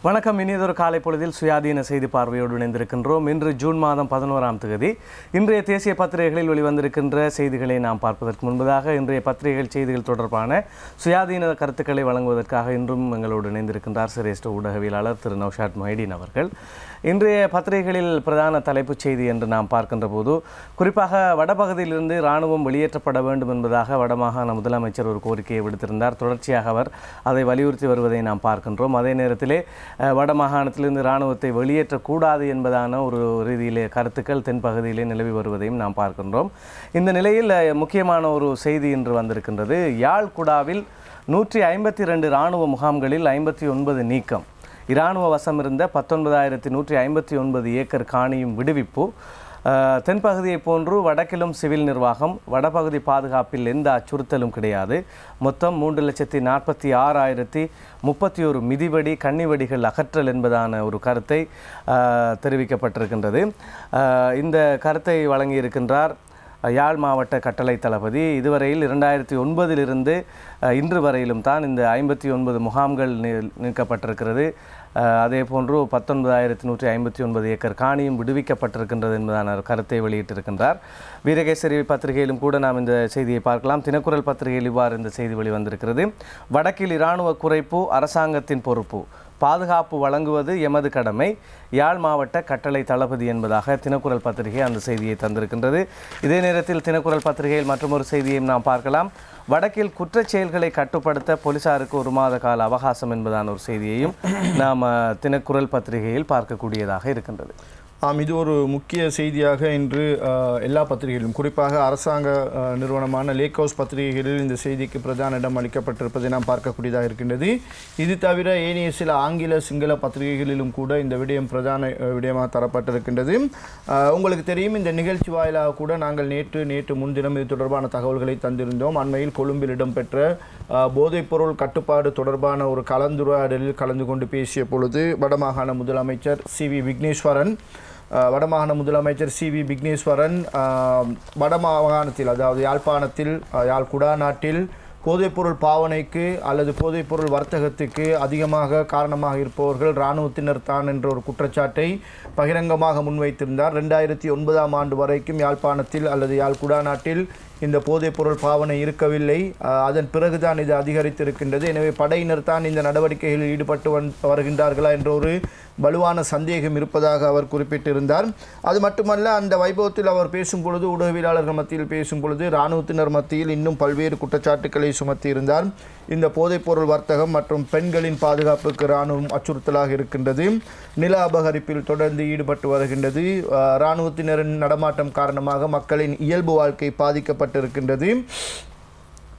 வணக்கம். இனியதொரு காலை பொழுதில் சுயாதீன செய்தி பார்வையோடு இணைந்திருக்கின்றோம். இன்று ஜூன் மாதம் 11ஆம் தேதி. இன்றைய தேசிய பத்திரிகைகளில் வெளிவந்திருக்கின்ற செய்திகளை நாம் பார்ப்பதற்கு முன்பதாக இன்றைய பத்திரிகைகள் செய்திகள் தொடர்பான சுயாதீன கருத்துக்களை வழங்குவதற்காக இன்றும் எங்களோடு இணைந்திருக்கின்றார் சிரேஷ்ட ஊடகவியலாளர் திரு நௌஷாத் மொஹிடீன் அவர்கள். இன்றைய பத்திரிகைகளில் பிரதான தலைப்புச் செய்தி என்று நாம் பார்க்கின்ற போது குறிப்பாக வடபகுதியிலிருந்து இராணுவம் வெளியேற்றப்பட வேண்டும் என்பதாக வடமாகாண முதலமைச்சர் ஒரு கோரிக்கையை விடுத்திருந்தார். தொடர்ச்சியாக அவர் அதை வலியுறுத்தி வருவதை நாம் பார்க்கின்றோம். அதே நேரத்திலே வடமாகாணத்திலிருந்து இராணுவத்தை வெளியேற்றக்கூடாது என்பதான ஒரு ரீதியிலே கருத்துக்கள் தென்பகுதியிலே நிலவி வருவதையும் நாம் பார்க்கின்றோம். இந்த நிலையில் முக்கியமான ஒரு செய்தி இன்று வந்திருக்கின்றது. யாழ்குடாவில் 152 இராணுவ முகாம்களில் 59 நீக்கம். இராணுவ வசம் இருந்த 19,159 ஏக்கர் காணியும் விடுவிப்பு. தென்பகுதியை போன்று வடக்கிலும் சிவில் நிர்வாகம், வடபகுதி பாதுகாப்பில் எந்த அச்சுறுத்தலும் கிடையாது. மொத்தம் 3,46,031 மிதிவடி கன்னிவடிகள் அகற்றல் என்பதான ஒரு கருத்தை தெரிவிக்கப்பட்டிருக்கின்றது. இந்த கருத்தை வழங்கியிருக்கின்றார் யாழ் மாவட்ட கட்டளை தளபதி. இதுவரையில் 2009 இன்று வரையிலும் தான் இந்த 59 முகாம்கள் நீக்கப்பட்டிருக்கிறது. அதே போன்று 19,159 ஏக்கர் காணியும் விடுவிக்கப்பட்டிருக்கின்றது என்பதான கருத்தை வெளியிட்டிருக்கின்றார். வீரகேசரி பத்திரிகையிலும் கூட நாம் இந்த செய்தியை பார்க்கலாம். தினக்குரல் பத்திரிகையில் இவ்வாறு இந்த செய்தி வெளிவந்திருக்கிறது. வடக்கில் இராணுவ குறைப்பு அரசாங்கத்தின் பொறுப்பு, பாதுகாப்பு வழங்குவது எமது கடமை, யாழ் மாவட்ட கட்டளை தளபதி என்பதாக தினக்குரல் பத்திரிகை அந்த செய்தியை தந்திருக்கின்றது. இதே நேரத்தில் தினக்குரல் பத்திரிகையில் மற்றொரு செய்தியையும் நாம் பார்க்கலாம். வடக்கில் குற்றச் செயல்களை கட்டுப்படுத்த போலீசாருக்கு 1 மாத கால அவகாசம் என்பதான ஒரு செய்தியையும் நாம் தினக்குரல் பத்திரிகையில் பார்க்கக்கூடியதாக இருக்கின்றது. இது ஒரு முக்கிய செய்தியாக இன்று எல்லா பத்திரிகைகளிலும், குறிப்பாக அரசாங்க நிறுவனமான லேக் ஹவுஸ் பத்திரிகைகளில் இந்த செய்திக்கு பிரதான இடம் அளிக்கப்பட்டிருப்பதை நாம் பார்க்கக்கூடியதாக இருக்கின்றது. இது தவிர ஏனைய சில ஆங்கில சிங்கள பத்திரிகைகளிலும் கூட இந்த விடயம் பிரதான விடயமாக தரப்பட்டிருக்கின்றது. உங்களுக்கு தெரியும், இந்த நிகழ்ச்சி வாயிலாக கூட நாங்கள் நேற்று முன்தினம் இது தொடர்பான தகவல்களை தந்திருந்தோம். அண்மையில் கொழும்பில் இடம்பெற்ற போதைப்பொருள் கட்டுப்பாடு தொடர்பான ஒரு கலந்துரையாடலில் கலந்து கொண்டு பேசிய பொழுது வடமாகாண முதலமைச்சர் சி வி விக்னேஸ்வரன் வடமாகாணத்தில், அதாவது யாழ்ப்பாணத்தில், யாழ் குடாநாட்டில் போதைப்பொருள் பாவனைக்கு அல்லது போதைப்பொருள் வர்த்தகத்துக்கு அதிகமாக காரணமாக இருப்பவர்கள் இராணுவத்தினர் தான் என்ற ஒரு குற்றச்சாட்டை பகிரங்கமாக முன்வைத்திருந்தார். 2009ஆம் ஆண்டு வரைக்கும் யாழ்ப்பாணத்தில் அல்லது யாழ் குடாநாட்டில் இந்த போதைப்பொருள் பாவனை இருக்கவில்லை. அதன் பிறகுதான் இது அதிகரித்திருக்கின்றது. எனவே படையினர் தான் இந்த நடவடிக்கைகளில் ஈடுபட்டு வருகின்றார்களா என்ற ஒரு வலுவான சந்தேகம் இருப்பதாக அவர் குறிப்பிட்டிருந்தார். அது மட்டுமல்ல, அந்த வைபவத்தில் அவர் பேசும் பொழுது, ஊடகவியலாளர்கள் மத்தியில் பேசும் பொழுது இராணுவத்தினர் மத்தியில் இன்னும் பல்வேறு குற்றச்சாட்டுக்களை சுமத்தியிருந்தார். இந்த போதைப்பொருள் வர்த்தகம் மற்றும் பெண்களின் பாதுகாப்புக்கு இராணுவம் அச்சுறுத்தலாக இருக்கின்றது, நில அபகரிப்பில் தொடர்ந்து ஈடுபட்டு வருகின்றது, இராணுவத்தினரின் நடமாட்டம் காரணமாக மக்களின் இயல்பு வாழ்க்கை பாதிக்கப்பட்டிருக்கின்றது,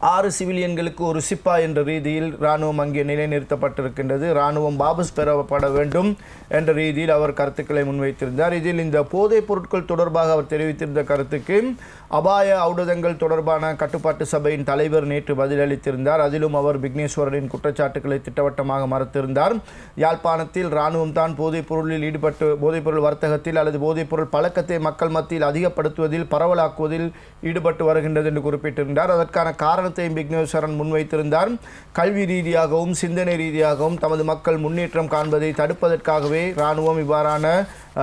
6 சிவிலியன்களுக்கு ஒரு சிப்பா என்ற ரீதியில் இராணுவம் அங்கே நிலைநிறுத்தப்பட்டிருக்கின்றது, இராணுவம் வாபஸ் பெறப்பட வேண்டும் என்ற ரீதியில் அவர் கருத்துக்களை முன்வைத்திருந்தார். இதில் இந்த போதைப் பொருட்கள் தொடர்பாக அவர் தெரிவித்திருந்த கருத்துக்கு அபாய ஔடதங்கள் தொடர்பான கட்டுப்பாட்டு சபையின் தலைவர் நேற்று பதிலளித்திருந்தார். அதிலும் அவர் விக்னேஸ்வரனின் குற்றச்சாட்டுக்களை திட்டவட்டமாக மறுத்திருந்தார். யாழ்ப்பாணத்தில் இராணுவம் தான் போதைப்பொருள் வர்த்தகத்தில் அல்லது போதைப்பொருள் பழக்கத்தை மக்கள் மத்தியில் அதிகப்படுத்துவதில், பரவலாக்குவதில் ஈடுபட்டு வருகின்றது என்று குறிப்பிட்டிருந்தார். அதற்கான காரணத்தையும் விக்னேஸ்வரன் முன்வைத்திருந்தார். கல்வி ரீதியாகவும் சிந்தனை ரீதியாகவும் தமது மக்கள் முன்னேற்றம் காண்பதை தடுப்பதற்காகவே இராணுவம் இவ்வாறான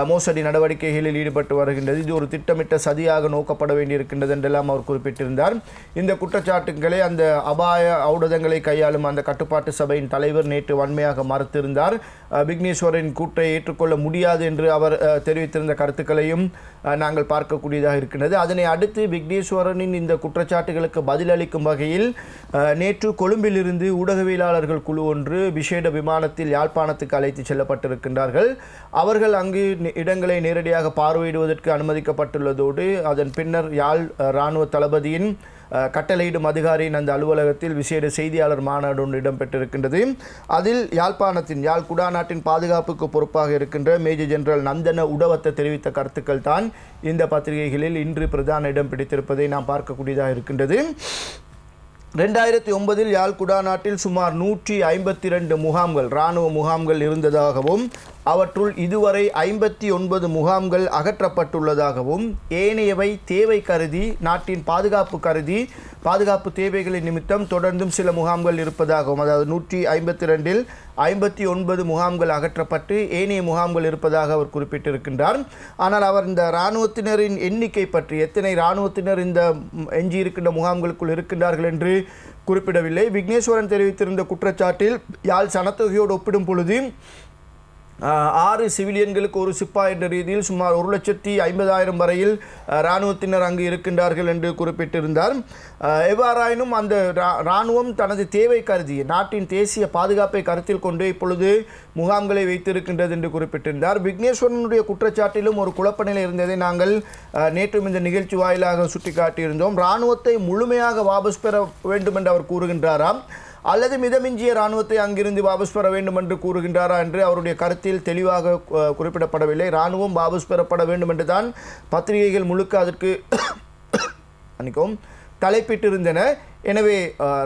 மோசடி நடவடிக்கைகளில் ஈடுபட்டு வருகின்றது, இது ஒரு திட்டமிட்ட சதியாக நோக்கப்பட வேண்டியிருக்கின்றது என்றெல்லாம் அவர் குறிப்பிட்டிருந்தார். இந்த குற்றச்சாட்டுகளை, அந்த அபாய ஔடதங்களை கையாளும் அந்த கட்டுப்பாட்டு சபையின் தலைவர் நேற்று வன்மையாக மறுத்திருந்தார். விக்னேஸ்வரின் கூற்றை ஏற்றுக்கொள்ள முடியாது என்று அவர் தெரிவித்திருந்த கருத்துக்களையும் நாங்கள் பார்க்கக்கூடியதாக இருக்கின்றது. அதனை அடுத்து விக்னேஸ்வரனின் இந்த குற்றச்சாட்டுகளுக்கு பதிலளிக்கும் வகையில் நேற்று கொழும்பிலிருந்து ஊடகவியலாளர்கள் குழு ஒன்று விசேட விமானத்தில் யாழ்ப்பாணத்துக்கு அழைத்து செல்லப்பட்டிருக்கின்றார்கள். அவர்கள் அங்கு இடங்களை நேரடியாக பார்வையிடுவதற்கு அனுமதிக்கப்பட்டுள்ளதோடு அதன் பின்னர் யாழ் இராணுவ தளபதியின் கட்டளையிடும் அதிகாரியின் அந்த அலுவலகத்தில் விசேட செய்தியாளர் மாநாடு ஒன்று இடம்பெற்றிருக்கின்றது. அதில் யாழ் குடாநாட்டின் பாதுகாப்புக்கு பொறுப்பாக இருக்கின்ற மேஜர் ஜெனரல் நந்தன உடவத்த தெரிவித்த கருத்துக்கள் தான் இந்த பத்திரிகைகளில் இன்று பிரதான இடம் பிடித்திருப்பதை நாம் பார்க்கக்கூடியதாக இருக்கின்றது. 2009 யாழ் குடாநாட்டில் சுமார் 152 முகாம்கள், இராணுவ முகாம்கள் இருந்ததாகவும் அவற்றுள் இதுவரை 59 முகாம்கள் அகற்றப்பட்டுள்ளதாகவும், ஏனையவை தேவை கருதி, நாட்டின் பாதுகாப்பு கருதி பாதுகாப்பு தேவைகளின் நிமித்தம் தொடர்ந்தும் சில முகாம்கள் இருப்பதாகவும், அதாவது 152இல் 59 முகாம்கள் அகற்றப்பட்டு ஏனைய முகாம்கள் இருப்பதாக அவர் குறிப்பிட்டிருக்கின்றார். ஆனால் அவர் இந்த இராணுவத்தினரின் எண்ணிக்கை பற்றி, எத்தனை இராணுவத்தினர் இந்த எஞ்சியிருக்கின்ற முகாம்களுக்குள் இருக்கின்றார்கள் என்று குறிப்பிடவில்லை. விக்னேஸ்வரன் தெரிவித்திருந்த குற்றச்சாட்டில் யாழ் சனத்தொகையோடு ஒப்பிடும் பொழுது 6 சிவிலியன்களுக்கு ஒரு சிப்பாய் என்ற ரீதியில் சுமார் 1,50,000 வரையில் இராணுவத்தினர் அங்கு இருக்கின்றார்கள் என்று குறிப்பிட்டிருந்தார். எவ்வாறாயினும் அந்த இராணுவம் தனது தேவை கருதி நாட்டின் தேசிய பாதுகாப்பை கருத்தில் கொண்டு இப்பொழுது முகாம்களை வைத்திருக்கின்றது என்று குறிப்பிட்டிருந்தார். விக்னேஸ்வரனுடைய குற்றச்சாட்டிலும் ஒரு குழப்ப நிலை இருந்ததை நாங்கள் நேற்றும் இந்த நிகழ்ச்சி வாயிலாக சுட்டிக்காட்டியிருந்தோம். இராணுவத்தை முழுமையாக வாபஸ் பெற வேண்டும் என்று அவர் கூறுகின்றாராம், அல்லது மிதமிஞ்சிய இராணுவத்தை அங்கிருந்து வாபஸ் பெற வேண்டும் என்று கூறுகின்றாரா என்று அவருடைய கருத்தில் தெளிவாக குறிப்பிடப்படவில்லை. இராணுவம் வாபஸ் பெறப்பட வேண்டும் என்று தான் பத்திரிகைகள் முழுக்க அதற்கு தலைப்பிட்டிருந்தன. எனவே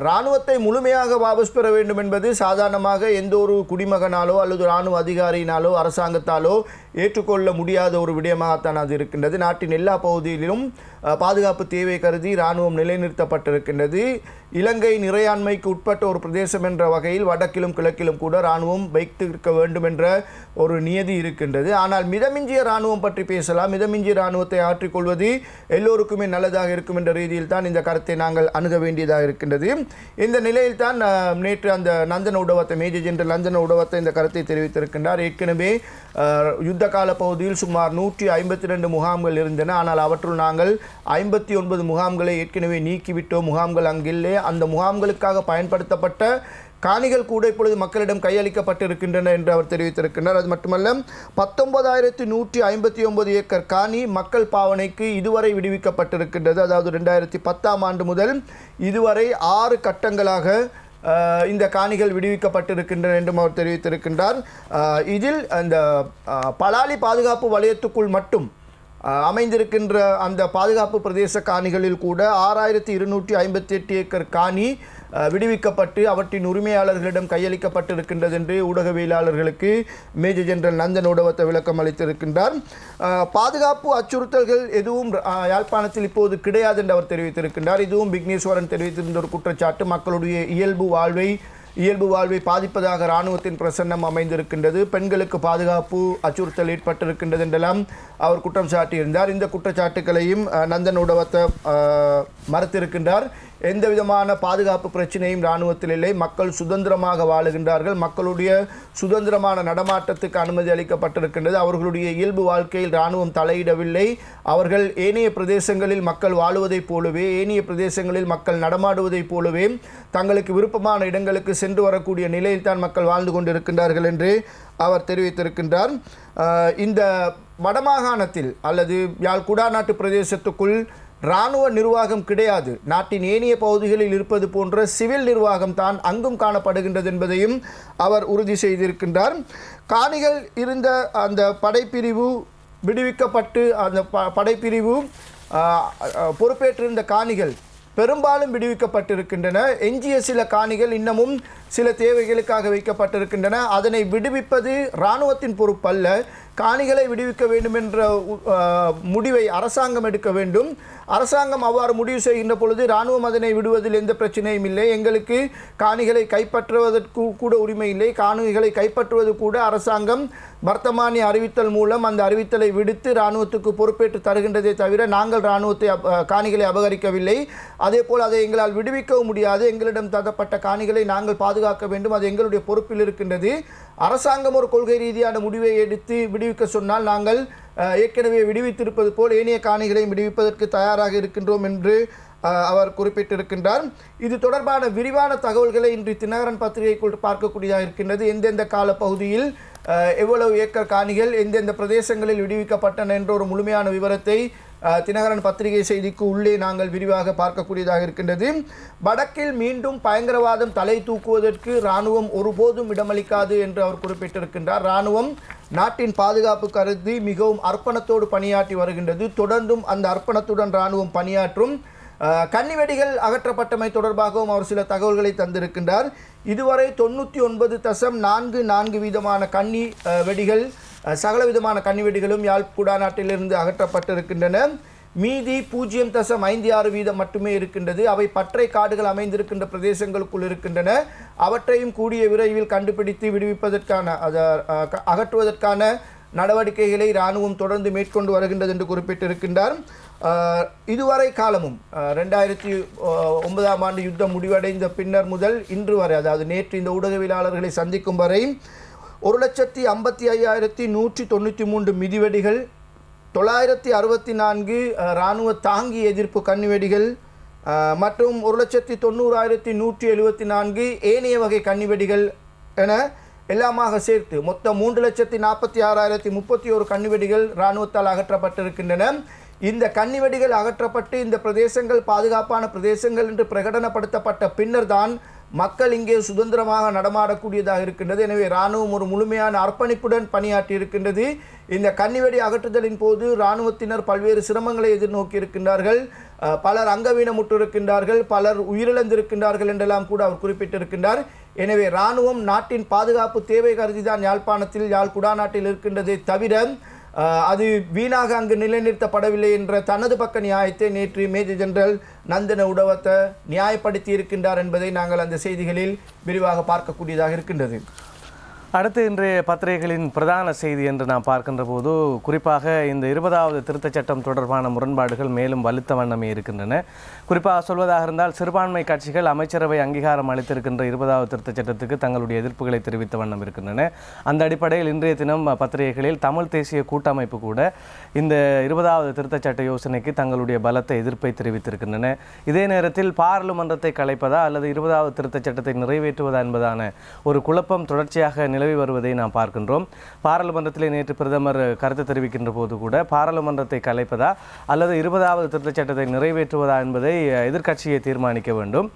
இராணுவத்தை முழுமையாக வாபஸ் பெற வேண்டும் என்பது சாதாரணமாக எந்த ஒரு குடிமகனாலோ அல்லது இராணுவ அதிகாரியினாலோ அரசாங்கத்தாலோ ஏற்றுக்கொள்ள முடியாத ஒரு விடயமாகத்தான் அது இருக்கின்றது. நாட்டின் எல்லா பகுதியிலும் பாதுகாப்பு தேவை கருதி இராணுவம் நிலைநிறுத்தப்பட்டிருக்கின்றது. இலங்கை இறையாண்மைக்கு உட்பட்ட ஒரு பிரதேசம் என்ற வகையில் வடக்கிலும் கிழக்கிலும் கூட இராணுவம் வைத்திருக்க வேண்டும் என்ற ஒரு நியதி இருக்கின்றது. ஆனால் மிதமிஞ்சிய இராணுவம் பற்றி பேசலாம். மிதமிஞ்சிய இராணுவத்தை ஆற்றிக்கொள்வது எல்லோருக்குமே நல்லதாக இருக்கும் என்ற ரீதியில் தான் இந்த கருத்தை நாங்கள் அணுக வேண்டியதாக இருக்கின்றது. இந்த நிலையில் தான் நேற்று அந்த நந்தன உடவத்தை, மேஜர் ஜெனரல் நந்தன உடவத்தை இந்த கருத்தை தெரிவித்திருக்கின்றார். ஏற்கனவே யுத்த கால பகுதியில் சுமார் 152 முகாம்கள் இருந்தன. ஆனால் அவற்றுள் நாங்கள் 59 முகாம்களை ஏற்கனவே நீக்கிவிட்டோம். முகாம்கள் அங்கில்லை. அந்த முகாம்களுக்காக பயன்படுத்தப்பட்ட காணிகள் கூட இப்பொழுது மக்களிடம் கையளிக்கப்பட்டிருக்கின்றன என்று அவர் தெரிவித்திருக்கின்றார். அது மட்டுமல்ல, 19,159 ஏக்கர் காணி மக்கள் பாவனைக்கு இதுவரை விடுவிக்கப்பட்டிருக்கின்றது. அதாவது 2010ஆம் ஆண்டு முதல் இதுவரை 6 கட்டங்களாக இந்த காணிகள் விடுவிக்கப்பட்டிருக்கின்றன என்றும் அவர் தெரிவித்திருக்கின்றார். இதில் அந்த பலாலி பாதுகாப்பு வலயத்துக்குள் மட்டும் அமைந்திருக்கின்ற அந்த பாதுகாப்பு பிரதேச காணிகளில் கூட 6,258 ஏக்கர் காணி விடுவிக்கப்பட்டு அவற்றின் உரிமையாளர்களிடம் கையளிக்கப்பட்டிருக்கின்றது என்று ஊடகவியலாளர்களுக்கு மேஜர் ஜெனரல் நந்தன் உடவத்தை விளக்கம் அளித்திருக்கின்றார். பாதுகாப்பு அச்சுறுத்தல்கள் எதுவும் யாழ்ப்பாணத்தில் இப்போது கிடையாது என்று அவர் தெரிவித்திருக்கின்றார். இதுவும் விக்னேஸ்வரன் தெரிவித்திருந்த ஒரு குற்றச்சாட்டு. மக்களுடைய இயல்பு வாழ்வை பாதிப்பதாக இராணுவத்தின் பிரசன்னம் அமைந்திருக்கின்றது. பெண்களுக்கு பாதுகாப்பு அச்சுறுத்தல் ஏற்பட்டிருக்கின்றது என்றெல்லாம் அவர் குற்றம் சாட்டியிருந்தார். இந்த குற்றச்சாட்டுகளையும் நந்தன் உடவத்தை மறுத்திருக்கின்றார். எந்த விதமான பாதுகாப்பு பிரச்சனையும் இராணுவத்தில் இல்லை. மக்கள் சுதந்திரமாக வாழுகின்றார்கள். மக்களுடைய சுதந்திரமான நடமாட்டத்துக்கு அனுமதி அளிக்கப்பட்டிருக்கின்றது. அவர்களுடைய இயல்பு வாழ்க்கையில் இராணுவம் தலையிடவில்லை. அவர்கள் ஏனைய பிரதேசங்களில் மக்கள் வாழுவதைப் போலவே, ஏனைய பிரதேசங்களில் மக்கள் நடமாடுவதைப் போலவே தங்களுக்கு விருப்பமான இடங்களுக்கு சென்று வரக்கூடிய நிலையில் தான் மக்கள் வாழ்ந்து கொண்டிருக்கின்றார்கள் என்று அவர் தெரிவித்திருக்கின்றார். இந்த வடமாகாணத்தில் அல்லது யாழ் குடாநாட்டு பிரதேசத்துக்குள் இராணுவ நிர்வாகம் கிடையாது. நாட்டின் ஏனைய பகுதிகளில் இருப்பது போன்ற சிவில் நிர்வாகம் தான் அங்கும் காணப்படுகின்றது என்பதையும் அவர் உறுதி செய்திருக்கின்றார். காணிகள் இருந்த அந்த படைப்பிரிவு விடுவிக்கப்பட்டு அந்த படைப்பிரிவு பொறுப்பேற்றிருந்த காணிகள் பெரும்பாலும் விடுவிக்கப்பட்டிருக்கின்றன. எஞ்சிய சில காணிகள் இன்னமும் சில தேவைகளுக்காக வைக்கப்பட்டிருக்கின்றன. அதனை விடுவிப்பது இராணுவத்தின் பொறுப்பல்ல. காணிகளை விடுவிக்க வேண்டும் என்ற முடிவை அரசாங்கம் எடுக்க வேண்டும். அரசாங்கம் அவ்வாறு முடிவு செய்கின்ற பொழுது இராணுவம் அதனை விடுவதில் எந்த பிரச்சனையும் இல்லை. எங்களுக்கு காணிகளை கைப்பற்றுவதற்கு கூட உரிமை இல்லை. காணிகளை கைப்பற்றுவது கூட அரசாங்கம் வர்த்தமானி அறிவித்தல் மூலம் அந்த அறிவித்தலை விடுத்து இராணுவத்துக்கு பொறுப்பேற்று தருகின்றதை தவிர நாங்கள் இராணுவத்தை காணிகளை அபகரிக்கவில்லை. அதே போல் அதை எங்களால் விடுவிக்கவும் முடியாது. எங்களிடம் தரப்பட்ட காணிகளை நாங்கள் பாதுகாக்க வேண்டும். அது எங்களுடைய பொறுப்பில் இருக்கின்றது. அரசாங்கம் ஒரு கொள்கை ரீதியான முடிவை எடுத்து விடுவிக்க சொன்னால் நாங்கள் ஏற்கனவே விடுவித்திருப்பது போல் ஏனைய காணிகளையும் விடுவிப்பதற்கு தயாராக இருக்கின்றோம் என்று அவர் குறிப்பிட்டிருக்கின்றார். இது தொடர்பான விரிவான தகவல்களை இன்று தினகரன் பத்திரிகைக்குள் பார்க்கக்கூடியதாக இருக்கின்றது. எந்தெந்த கால பகுதியில் எவ்வளவு ஏக்கர் காணிகள் எந்தெந்த பிரதேசங்களில் விடுவிக்கப்பட்டன என்ற ஒரு முழுமையான விவரத்தை தினகரன் பத்திரிகை செய்திக்கு உள்ளே நாங்கள் விரிவாக பார்க்கக்கூடியதாக இருக்கின்றது. வடக்கில் மீண்டும் பயங்கரவாதம் தலை தூக்குவதற்கு இராணுவம் ஒருபோதும் இடமளிக்காது என்று அவர் குறிப்பிட்டிருக்கின்றார். இராணுவம் நாட்டின் பாதுகாப்பு கருதி மிகவும் அர்ப்பணத்தோடு பணியாற்றி வருகின்றது. தொடர்ந்தும் அந்த அர்ப்பணத்துடன் இராணுவம் பணியாற்றும். கன்னிவெடிகள் அகற்றப்பட்டமை தொடர்பாகவும் அவர் சில தகவல்களை தந்திருக்கின்றார். இதுவரை 99.44 வீதமான கன்னி வெடிகள், சகல விதமான கன்னி வெடிகளும் யாழ் குடாநாட்டிலிருந்து அகற்றப்பட்டிருக்கின்றன. மீதி 0.56% மட்டுமே இருக்கின்றது. அவை பற்றை காடுகள் அமைந்திருக்கின்ற பிரதேசங்களுக்குள் இருக்கின்றன. அவற்றையும் கூடிய விரைவில் கண்டுபிடித்து விடுவிப்பதற்கான அகற்றுவதற்கான நடவடிக்கைகளை இராணுவம் தொடர்ந்து மேற்கொண்டு வருகின்றது என்று குறிப்பிட்டிருக்கின்றார். இதுவரை காலமும் 2009ஆம் ஆண்டு யுத்தம் முடிவடைந்த பின்னர் முதல் இன்று வரை, அதாவது நேற்று இந்த ஊடகவியலாளர்களை சந்திக்கும் வரை 1,55,193 மிதிவெடிகள், 964 இராணுவ தாங்கி எதிர்ப்பு கன்னிவெடிகள் மற்றும் 1,90,174 ஏனைய வகை கன்னிவெடிகள் என எல்லாமாக சேர்த்து மொத்தம் 3,46,031 கன்னிவெடிகள் இராணுவத்தால் அகற்றப்பட்டிருக்கின்றன. இந்த கன்னிவெடிகள் அகற்றப்பட்டு இந்த பிரதேசங்கள் பாதுகாப்பான பிரதேசங்கள் என்று பிரகடனப்படுத்தப்பட்ட பின்னர் தான் மக்கள் இங்கே சுதந்திரமாக நடமாடக்கூடியதாக இருக்கின்றது. எனவே இராணுவம் ஒரு முழுமையான அர்ப்பணிப்புடன் பணியாற்றி இருக்கின்றது. இந்த கன்னிவெடி அகற்றுதலின் போது இராணுவத்தினர் பல்வேறு சிரமங்களை எதிர்நோக்கி இருக்கின்றார்கள். பலர் அங்கவீனமுற்றிருக்கின்றார்கள், பலர் உயிரிழந்திருக்கின்றார்கள் என்றெல்லாம் கூட அவர் குறிப்பிட்டிருக்கின்றார். எனவே இராணுவம் நாட்டின் பாதுகாப்பு தேவை கருதிதான் யாழ்ப்பாணத்தில் குடாநாட்டில் இருக்கின்றதை தவிர அது வீணாக அங்கு நிலைநிறுத்தப்படவில்லை என்ற தனது பக்க நியாயத்தை நேற்று மேஜர் ஜெனரல் நந்தன உடவத்த நியாயப்படுத்தி இருக்கின்றார் என்பதை நாங்கள் அந்த செய்திகளில் விரிவாக பார்க்கக்கூடியதாக இருக்கின்றது. அடுத்து இன்றைய பத்திரிகைகளின் பிரதான செய்தி என்று நாம் பார்க்கின்ற போது குறிப்பாக இந்த 20வது திருத்தச் சட்டம் தொடர்பான முரண்பாடுகள் மேலும் வலுத்த வண்ணமே இருக்கின்றன. குறிப்பாக சொல்வதாக இருந்தால் சிறுபான்மை கட்சிகள் அமைச்சரவை அங்கீகாரம் அளித்திருக்கின்ற 20வது திருத்தச் சட்டத்துக்கு தங்களுடைய எதிர்ப்புகளை தெரிவித்த வண்ணம் இருக்கின்றன. அந்த அடிப்படையில் இன்றைய தினம் பத்திரிகைகளில் தமிழ் தேசிய கூட்டமைப்பு கூட இந்த 20வது திருத்தச் சட்ட யோசனைக்கு தங்களுடைய பலத்த எதிர்ப்பை தெரிவித்திருக்கின்றன. இதே நேரத்தில் பாராளுமன்றத்தை கலைப்பதா அல்லது 20வது திருத்தச் சட்டத்தை நிறைவேற்றுவதா என்பதான ஒரு குழப்பம் தொடர்ச்சியாக நிலவி வருவதை நாம் பார்க்கின்றோம். பாராளுமன்றத்தில் நேற்று பிரதமர் கருத்து தெரிவிக்கின்ற போது கூட பாராளுமன்றத்தை கலைப்பதா அல்லது 20வது திருத்தச் சட்டத்தை நிறைவேற்றுவதா என்பதை எதிர்க்கட்சியை தீர்மானிக்க வேண்டும்.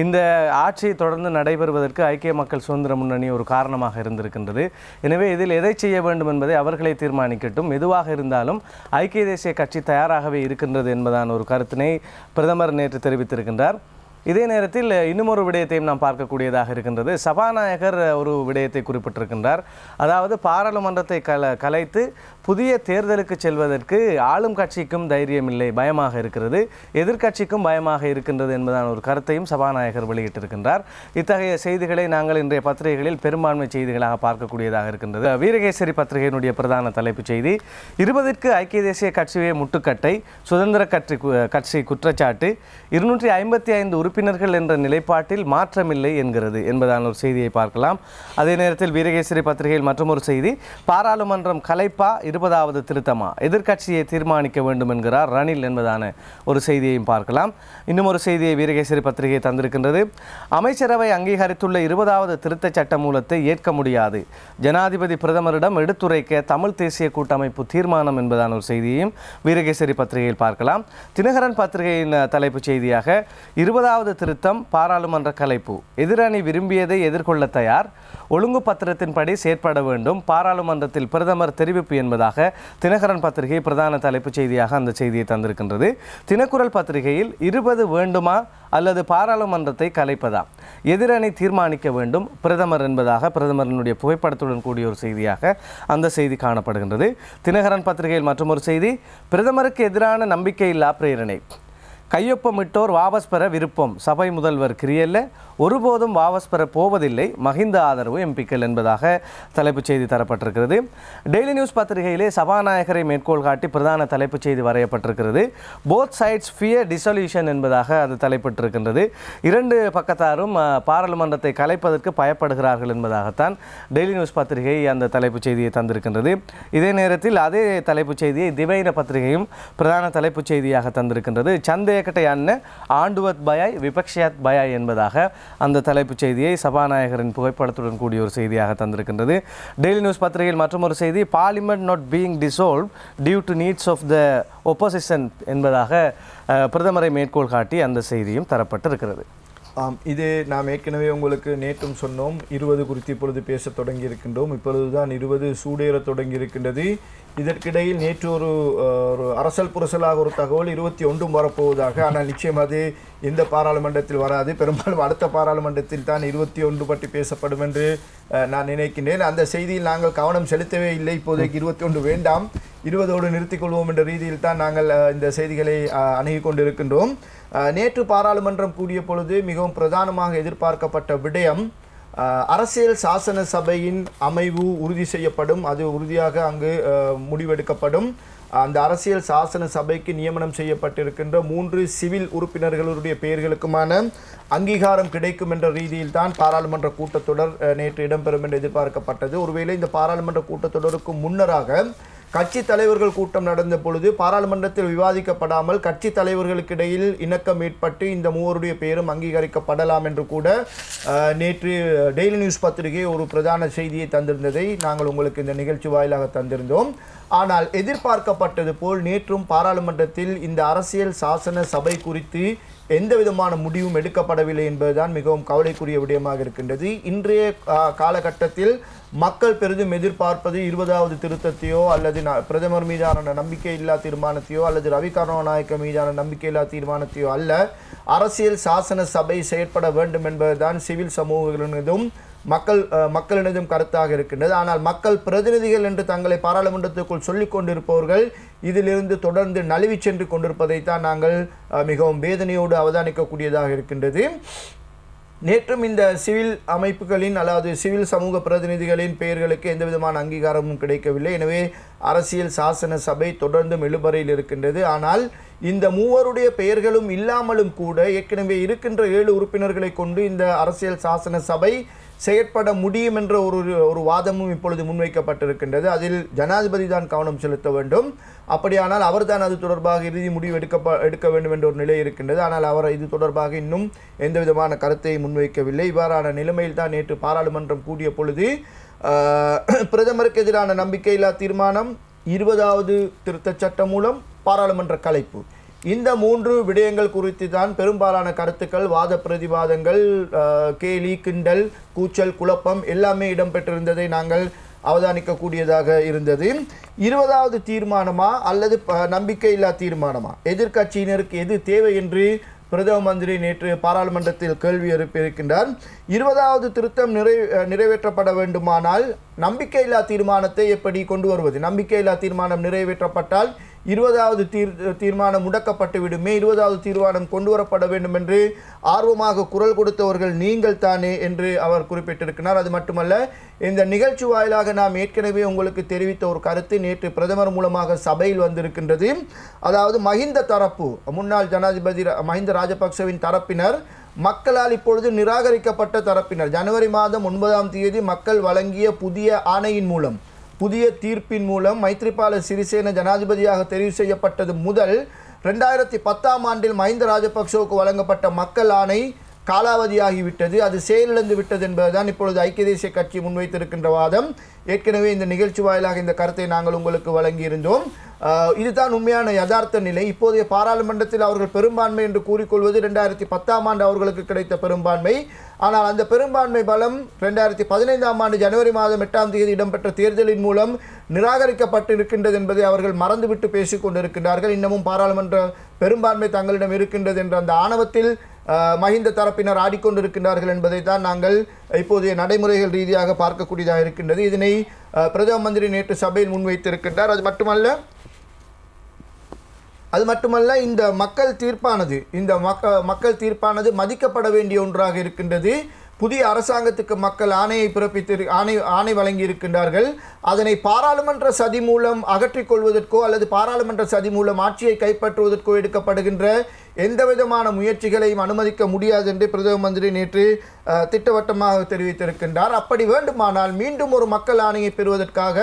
இந்த ஆட்சி தொடர்ந்து நடைபெறுவதற்கு ஐக்கிய மக்கள் சுதந்திர முன்னணி ஒரு காரணமாக இருந்திருக்கின்றது. எனவே இதில் எதை செய்ய வேண்டும் என்பதை அவர்களை தீர்மானிக்கட்டும். எதுவாக இருந்தாலும் ஐக்கிய தேசிய கட்சி தயாராகவே இருக்கின்றது என்பதான ஒரு கருத்தினை பிரதமர் நேற்று தெரிவித்திருக்கின்றார். இதே நேரத்தில் இன்னும் ஒரு விடயத்தையும் நாம் பார்க்கக்கூடியதாக இருக்கின்றது. சபாநாயகர் ஒரு விடயத்தை குறிப்பிட்டிருக்கின்றார். அதாவது பாராளுமன்றத்தை கலைத்து புதிய தேர்தலுக்கு செல்வதற்கு ஆளும் கட்சிக்கும் தைரியம் இல்லை, பயமாக இருக்கிறது, எதிர்க்கட்சிக்கும் பயமாக இருக்கின்றது என்பதான ஒரு கருத்தையும் சபாநாயகர் வெளியிட்டிருக்கின்றார். இத்தகைய செய்திகளை நாங்கள் இன்றைய பத்திரிகைகளில் பெரும்பான்மை செய்திகளாக பார்க்கக்கூடியதாக இருக்கின்றது. வீரகேசரி பத்திரிகையினுடைய பிரதான தலைப்புச் செய்தி 20க்கு ஐக்கிய தேசிய கட்சியே முட்டுக்கட்டை, சுதந்திர கட்சி குற்றச்சாட்டு, 255 உறுப்பினர்கள் என்ற நிலைப்பாட்டில் மாற்றமில்லை என்கிறது என்பதான ஒரு செய்தியை பார்க்கலாம். அதே நேரத்தில் வீரகேசரி பத்திரிகையில் மற்றொரு செய்தி, பாராளுமன்றம் கலைப்பா 20வது திருத்தமா, எதிர்க்கட்சியை தீர்மானிக்க வேண்டும் என்கிறார் ரணில் என்பதான ஒரு செய்தியையும் பார்க்கலாம். இன்னும் ஒரு செய்தியை வீரகேசரி பத்திரிகை தந்திருக்கின்றது. அமைச்சரவை அங்கீகரித்துள்ள 20வது திருத்த சட்ட மூலத்தை ஏற்க முடியாது, ஜனாதிபதி பிரதமரிடம் எடுத்துரைக்க தமிழ் தேசிய கூட்டமைப்பு தீர்மானம் என்பதான ஒரு செய்தியையும் வீரகேசரி பத்திரிகையில் பார்க்கலாம். தினகரன் பத்திரிகையின் தலைப்புச் செய்தியாக 20வது திருத்தம் பாராளுமன்ற கலைப்பு, எதிரணி விரும்பியதை எதிர்கொள்ள தயார், ஒழுங்கு பத்திரத்தின்படி செயற்பட வேண்டும், பாராளுமன்றத்தில் பிரதமர் தெரிவிப்பு என்பதாக தினகரன் பத்திரிகை பிரதான தலைப்புச் செய்தியாக அந்த செய்தியை தந்திருக்கின்றது. தினக்குரல் பத்திரிகையில் 20 வேண்டுமா அல்லது பாராளுமன்றத்தை கலைப்பதா, எதிரணி தீர்மானிக்க வேண்டும் பிரதமர் என்பதாக பிரதமரினுடைய புகைப்படத்துடன் கூடிய ஒரு செய்தியாக அந்த செய்தி காணப்படுகின்றது. தினகரன் பத்திரிகையில் மற்றொரு செய்தி, பிரதமருக்கு எதிரான நம்பிக்கையில்லா பிரேரணை, கையொப்பமிட்டோர் வாபஸ் பெற விருப்பம், சபை முதல்வர் கிரியல்ல, ஒருபோதும் வாபஸ் பெற போவதில்லை, மஹிந்த ஆதரவு எம்பிக்கள் என்பதாக தலைப்புச் செய்தி தரப்பட்டிருக்கிறது. டெய்லி நியூஸ் பத்திரிகையிலே சபாநாயகரை மேற்கோள் காட்டி பிரதான தலைப்புச் செய்தி வரையப்பட்டிருக்கிறது. போத் சைட்ஸ் ஃபியர் டிசல்யூஷன் என்பதாக அது தலைப்பட்டிருக்கின்றது. இரண்டு பக்கத்தாரும் பாராளுமன்றத்தை கலைப்பதற்கு பயப்படுகிறார்கள் என்பதாகத்தான் டெய்லி நியூஸ் பத்திரிகை அந்த தலைப்புச் செய்தியை தந்திருக்கின்றது. இதே நேரத்தில் அதே தலைப்புச் செய்தியை திவைன பத்திரிகையும் பிரதான தலைப்புச் செய்தியாக தந்திருக்கின்றது. சந்தேகட்டை அன்ன ஆண்டுவத் பயாய் விபக்ஷியாத் பயாய் என்பதாக அந்த தலைப்புச் செய்தியை சபாநாயகரின் புகைப்படத்துடன் கூடிய ஒரு செய்தியாக தந்திருக்கின்றது. டெய்லி நியூஸ் பத்திரிகையில் மற்றொரு செய்தி, parliament not being dissolve due to needs of the opposition என்பதாக பிரதமரை மேற்கோள் காட்டி அந்த செய்தியும் தரப்பட்டிருக்கிறது. இது நாம் ஏற்கனவே உங்களுக்கு நேற்றும் சொன்னோம், 20 குறித்து இப்பொழுது பேச தொடங்கி இருக்கின்றோம். இப்பொழுதுதான் 20 சூடேற தொடங்கி இருக்கின்றது. இதற்கிடையில் நேற்று ஒரு அரசல் புரசலாக ஒரு தகவல் 21 வரப்போவதாக, ஆனால் நிச்சயம் அது இந்த பாராளுமன்றத்தில் வராது, பெரும்பாலும் அடுத்த பாராளுமன்றத்தில் தான் 21 பற்றி பேசப்படும் என்று நான் நினைக்கின்றேன். அந்த செய்தியில் நாங்கள் கவனம் செலுத்தவே இல்லை. இப்போதைக்கு 21 வேண்டாம், 20ஓடு நிறுத்திக் கொள்வோம் என்ற ரீதியில் தான் நாங்கள் இந்த செய்திகளை அணுகிக் கொண்டிருக்கின்றோம். நேற்று பாராளுமன்றம் கூடிய பொழுது மிகவும் பிரதானமாக எதிர்பார்க்கப்பட்ட விடயம் அரசியல் சாசன சபையின் அமைவு உறுதி செய்யப்படும். அது உறுதியாக அங்கு முடிவெடுக்கப்படும். அந்த அரசியல் சாசன சபைக்கு நியமனம் செய்யப்பட்டிருக்கின்ற 3 சிவில் உறுப்பினர்களுடைய பெயர்களுக்குமான அங்கீகாரம் கிடைக்கும் என்ற ரீதியில் தான் பாராளுமன்ற கூட்டத்தொடர் நேற்று இடம்பெறும் என்று எதிர்பார்க்கப்பட்டது. ஒருவேளை இந்த பாராளுமன்ற கூட்டத்தொடருக்கு முன்னராக கட்சி தலைவர்கள் கூட்டம் நடந்த பொழுது பாராளுமன்றத்தில் விவாதிக்கப்படாமல் கட்சி தலைவர்களுக்கு இடையில் இணக்கம் ஏற்பட்டு இந்த மூவருடைய பெயரும் அங்கீகரிக்கப்படலாம் என்று கூட நேற்று டெய்லி நியூஸ் பத்திரிகை ஒரு பிரதான செய்தியை தந்திருந்ததை நாங்கள் உங்களுக்கு இந்த நிகழ்ச்சி வாயிலாக தந்திருந்தோம். ஆனால் எதிர்பார்க்கப்பட்டது போல் நேற்றும் பாராளுமன்றத்தில் இந்த அரசியல் சாசன சபை குறித்து எந்த விதமான முடிவும் எடுக்கப்படவில்லை என்பதுதான் மிகவும் கவலைக்குரிய விடயமாக இருக்கின்றது. இன்றைய காலகட்டத்தில் மக்கள் பெரிதும் எதிர்பார்ப்பது 20வது திருத்தத்தையோ அல்லது பிரதமர் மீதான நம்பிக்கையில்லா தீர்மானத்தையோ அல்லது ரவி கருணாநாயக்க மீதான நம்பிக்கையில்லா தீர்மானத்தையோ அல்ல, அரசியல் சாசன சபை செயற்பட வேண்டும் என்பதுதான் சிவில் சமூகங்களினதும் மக்களினதும் கருத்தாக இருக்கின்றது. ஆனால் மக்கள் பிரதிநிதிகள் என்று தங்களை பாராளுமன்றத்துக்குள் சொல்லிக் கொண்டிருப்பவர்கள் இதிலிருந்து தொடர்ந்து நழுவி சென்று கொண்டிருப்பதைத்தான் நாங்கள் மிகவும் வேதனையோடு அவதானிக்கக்கூடியதாக இருக்கின்றது. நேற்றும் இந்த சிவில் அமைப்புகளின் அதாவது சிவில் சமூக பிரதிநிதிகளின் பெயர்களுக்கு எந்த விதமான அங்கீகாரமும் கிடைக்கவில்லை. எனவே அரசியல் சாசன சபை தொடர்ந்தும் இழுபறையில் இருக்கின்றது. ஆனால் இந்த மூவருடைய பெயர்களும் இல்லாமலும் கூட ஏற்கனவே இருக்கின்ற 7 உறுப்பினர்களை கொண்டு இந்த அரசியல் சாசன சபை செயற்பட முடியும் என்ற ஒரு வாதமும் இப்பொழுது முன்வைக்கப்பட்டிருக்கின்றது. அதில் ஜனாதிபதி தான் கவனம் செலுத்த வேண்டும். அப்படியானால் அவர் தான் அது தொடர்பாக இறுதி முடிவு எடுக்க வேண்டும் என்ற ஒரு நிலை இருக்கின்றது. ஆனால் அவர் இது தொடர்பாக இன்னும் எந்த விதமான கருத்தை முன்வைக்கவில்லை. இவ்வாறான நிலைமையில் தான் நேற்று பாராளுமன்றம் கூடிய பொழுது பிரதமருக்கு எதிரான நம்பிக்கையில்லா தீர்மானம், 20வது திருத்தச் சட்டம் மூலம் பாராளுமன்ற கலைப்பு, இந்த 3 விடயங்கள் குறித்து தான் பெரும்பாலான கருத்துக்கள், வாத பிரதிவாதங்கள், கேலி கிண்டல் கூச்சல் குழப்பம் எல்லாமே இடம்பெற்றிருந்ததை நாங்கள் அவதானிக்கக்கூடியதாக இருந்தது. 20வது தீர்மானமா அல்லது நம்பிக்கையில்லா தீர்மானமா, எதிர்க்கட்சியினருக்கு எது தேவை என்று பிரதம மந்திரி நேற்று பாராளுமன்றத்தில் கேள்வி எழுப்பியிருக்கின்றார். 20வது திருத்தம் நிறைவேற்றப்பட வேண்டுமானால் நம்பிக்கையில்லா தீர்மானத்தை எப்படி கொண்டு வருவது? நம்பிக்கையில்லா தீர்மானம் நிறைவேற்றப்பட்டால் 20வது தீர்மானம் முடக்கப்பட்டு விடுமே, 20வது தீர்மானம் கொண்டு வரப்பட வேண்டும் என்று ஆர்வமாக குரல் கொடுத்தவர்கள் நீங்கள் தானே என்று அவர் குறிப்பிட்டிருக்கிறார். அது மட்டுமல்ல, இந்த நிகழ்ச்சி வாயிலாக நாம் ஏற்கனவே உங்களுக்கு தெரிவித்த ஒரு கருத்து நேற்று பிரதமர் மூலமாக சபையில் வந்திருக்கின்றது. அதாவது மஹிந்த தரப்பு, முன்னாள் ஜனாதிபதி மஹிந்த ராஜபக்சவின் தரப்பினர் மக்களால் இப்பொழுது நிராகரிக்கப்பட்ட தரப்பினர் ஜனவரி மாதம் 9ஆம் தேதி மக்கள் வழங்கிய புதிய ஆணையின் மூலம், புதிய தீர்ப்பின் மூலம் மைத்ரிபால சிறிசேன ஜனாதிபதியாக தெரிவு செய்யப்பட்டது முதல் 2010ஆம் ஆண்டில் மஹிந்த ராஜபக்சவுக்கு வழங்கப்பட்ட மக்கள் ஆணை காலாவதியாகிவிட்டது, அது செயலிழந்து விட்டது என்பதுதான் இப்பொழுது ஐக்கிய தேசிய கட்சி முன்வைத்திருக்கின்ற வாதம். ஏற்கனவே இந்த நிகழ்ச்சி வாயிலாக இந்த கருத்தை நாங்கள் உங்களுக்கு வழங்கியிருந்தோம். இதுதான் உண்மையான யதார்த்த நிலை. இப்போதைய பாராளுமன்றத்தில் அவர்கள் பெரும்பான்மை என்று கூறிக்கொள்வது 2010ஆம் ஆண்டு அவர்களுக்கு கிடைத்த பெரும்பான்மை. ஆனால் அந்த பெரும்பான்மை பலம் 2015ஆம் ஆண்டு ஜனவரி மாதம் 8ஆம் தேதி இடம்பெற்ற தேர்தலின் மூலம் நிராகரிக்கப்பட்டிருக்கின்றது என்பதை அவர்கள் மறந்துவிட்டு பேசிக் கொண்டிருக்கின்றார்கள். இன்னமும் பாராளுமன்ற பெரும்பான்மை தங்களிடம் இருக்கின்றது என்ற அந்த ஆணவத்தில் மஹிந்த தரப்பினர் ஆடிக்கொண்டிருக்கின்றார்கள் என்பதை தான் நாங்கள் இப்போதைய நடைமுறைகள் ரீதியாக பார்க்கக்கூடியதாக இருக்கின்றது. இதனை பிரதம மந்திரி நேற்று சபையில் முன்வைத்திருக்கின்றார். அது மட்டுமல்ல இந்த மக்கள் தீர்ப்பானது மதிக்கப்பட வேண்டிய ஒன்றாக இருக்கின்றது. புதிய அரசாங்கத்துக்கு மக்கள் ஆணை வழங்கி இருக்கின்றார்கள். அதனை பாராளுமன்ற சதி மூலம் அகற்றிக் கொள்வதற்கோ அல்லது பாராளுமன்ற சதி மூலம் ஆட்சியை கைப்பற்றுவதற்கோ எடுக்கப்படுகின்ற எந்த விதமான முயற்சிகளையும் அனுமதிக்க முடியாது என்று பிரதம மந்திரி நேற்று திட்டவட்டமாக தெரிவித்திருக்கின்றார். அப்படி வேண்டுமானால் மீண்டும் ஒரு மக்கள் ஆணையை பெறுவதற்காக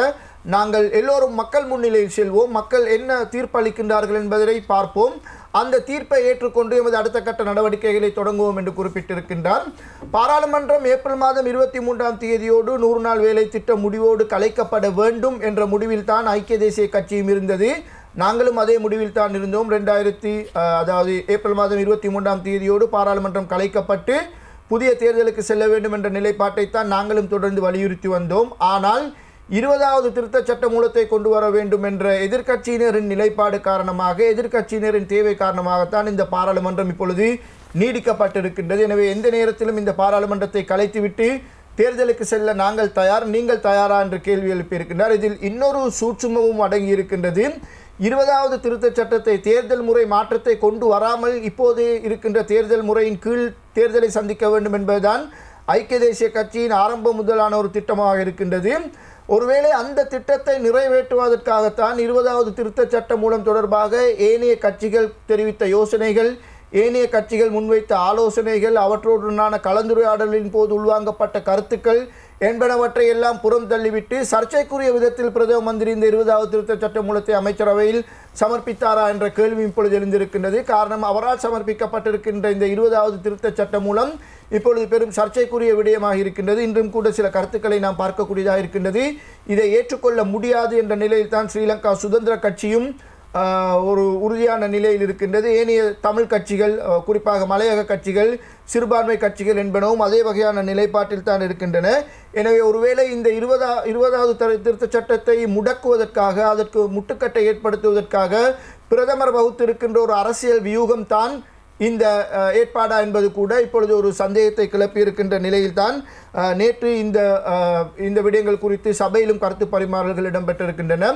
நாங்கள் எல்லோரும் மக்கள் முன்னிலையில் செல்வோம், மக்கள் என்ன தீர்ப்பளிக்கின்றார்கள் என்பதை பார்ப்போம், அந்த தீர்ப்பை ஏற்றுக்கொண்டு எமது அடுத்த கட்ட நடவடிக்கைகளை தொடங்குவோம் என்று குறிப்பிட்டிருக்கின்றார். பாராளுமன்றம் ஏப்ரல் மாதம் 23ஆம் தேதியோடு 100 நாள் வேலை திட்ட முடிவோடு கலைக்கப்பட வேண்டும் என்ற முடிவில் தான் ஐக்கிய தேசிய கட்சியும் இருந்தது. நாங்களும் அதே முடிவில் தான் இருந்தோம். அதாவது ஏப்ரல் மாதம் 23ஆம் தேதியோடு பாராளுமன்றம் கலைக்கப்பட்டு புதிய தேர்தலுக்கு செல்ல வேண்டும் என்ற நிலைப்பாட்டைத்தான் நாங்களும் தொடர்ந்து வலியுறுத்தி வந்தோம். ஆனால் 20வது திருத்த சட்ட மூலத்தை கொண்டு வர வேண்டும் என்ற எதிர்க்கட்சியினரின் நிலைப்பாடு காரணமாக, எதிர்க்கட்சியினரின் தேவை காரணமாகத்தான் இந்த பாராளுமன்றம் இப்பொழுது நீடிக்கப்பட்டிருக்கின்றது. எனவே எந்த நேரத்திலும் இந்த பாராளுமன்றத்தை கலைத்துவிட்டு தேர்தலுக்கு செல்ல நாங்கள் தயார், நீங்கள் தயாரா என்று கேள்வி எழுப்பியிருக்கின்றார். இதில் இன்னொரு சூட்சுமமும் அடங்கி இருக்கின்றது. 20வது திருத்தச் சட்டத்தை, தேர்தல் முறை மாற்றத்தை கொண்டு வராமல் இப்போது இருக்கின்ற தேர்தல் முறையின் கீழ் தேர்தலை சந்திக்க வேண்டும் என்பதுதான் ஐக்கிய தேசிய கட்சியின் ஆரம்பம் முதலான ஒரு திட்டமாக இருக்கின்றது. ஒருவேளை அந்த திட்டத்தை நிறைவேற்றுவதற்காகத்தான் 20வது திருத்தச் சட்டம் மூலம் தொடர்பாக ஏனைய கட்சிகள் தெரிவித்த யோசனைகள், ஏனைய கட்சிகள் முன்வைத்த ஆலோசனைகள், அவற்றோடுடான கலந்துரையாடலின் போது உள்வாங்கப்பட்ட கருத்துக்கள் என்பனவற்றை எல்லாம் புறம் தள்ளிவிட்டு சர்ச்சைக்குரிய விதத்தில் பிரதம மந்திரி இந்த 20வது திருத்தச் சட்ட மூலத்தை அமைச்சரவையில் சமர்ப்பித்தாரா என்ற கேள்வி இப்பொழுது எழுந்திருக்கின்றது. காரணம், அவரால் சமர்ப்பிக்கப்பட்டிருக்கின்ற இந்த 20வது திருத்தச் சட்ட மூலம் இப்பொழுது பெரும் சர்ச்சைக்குரிய விடயமாக இருக்கின்றது. இன்றும் கூட சில கருத்துக்களை நாம் பார்க்கக்கூடியதாக இருக்கின்றது. இதை ஏற்றுக்கொள்ள முடியாது என்ற நிலையில் தான் ஸ்ரீலங்கா சுதந்திர கட்சியும் ஒரு உறுதியான நிலையில் இருக்கின்றது. ஏனைய தமிழ் கட்சிகள், குறிப்பாக மலையக கட்சிகள், சிறுபான்மை கட்சிகள் என்பனவும் அதே வகையான நிலைப்பாட்டில் தான் இருக்கின்றன. எனவே ஒருவேளை இந்த 20வது திருத்தச் சட்டத்தை முடக்குவதற்காக, அதற்கு முட்டுக்கட்டை ஏற்படுத்துவதற்காக பிரதமர் வகுத்திருக்கின்ற ஒரு அரசியல் வியூகம் தான் இந்த ஏற்பாடா என்பது கூட இப்பொழுது ஒரு சந்தேகத்தை கிளப்பியிருக்கின்ற நிலையில்தான் நேற்று இந்த விடயங்கள் குறித்து சபையிலும் கருத்து பரிமாறல்கள் இடம்பெற்றிருக்கின்றன.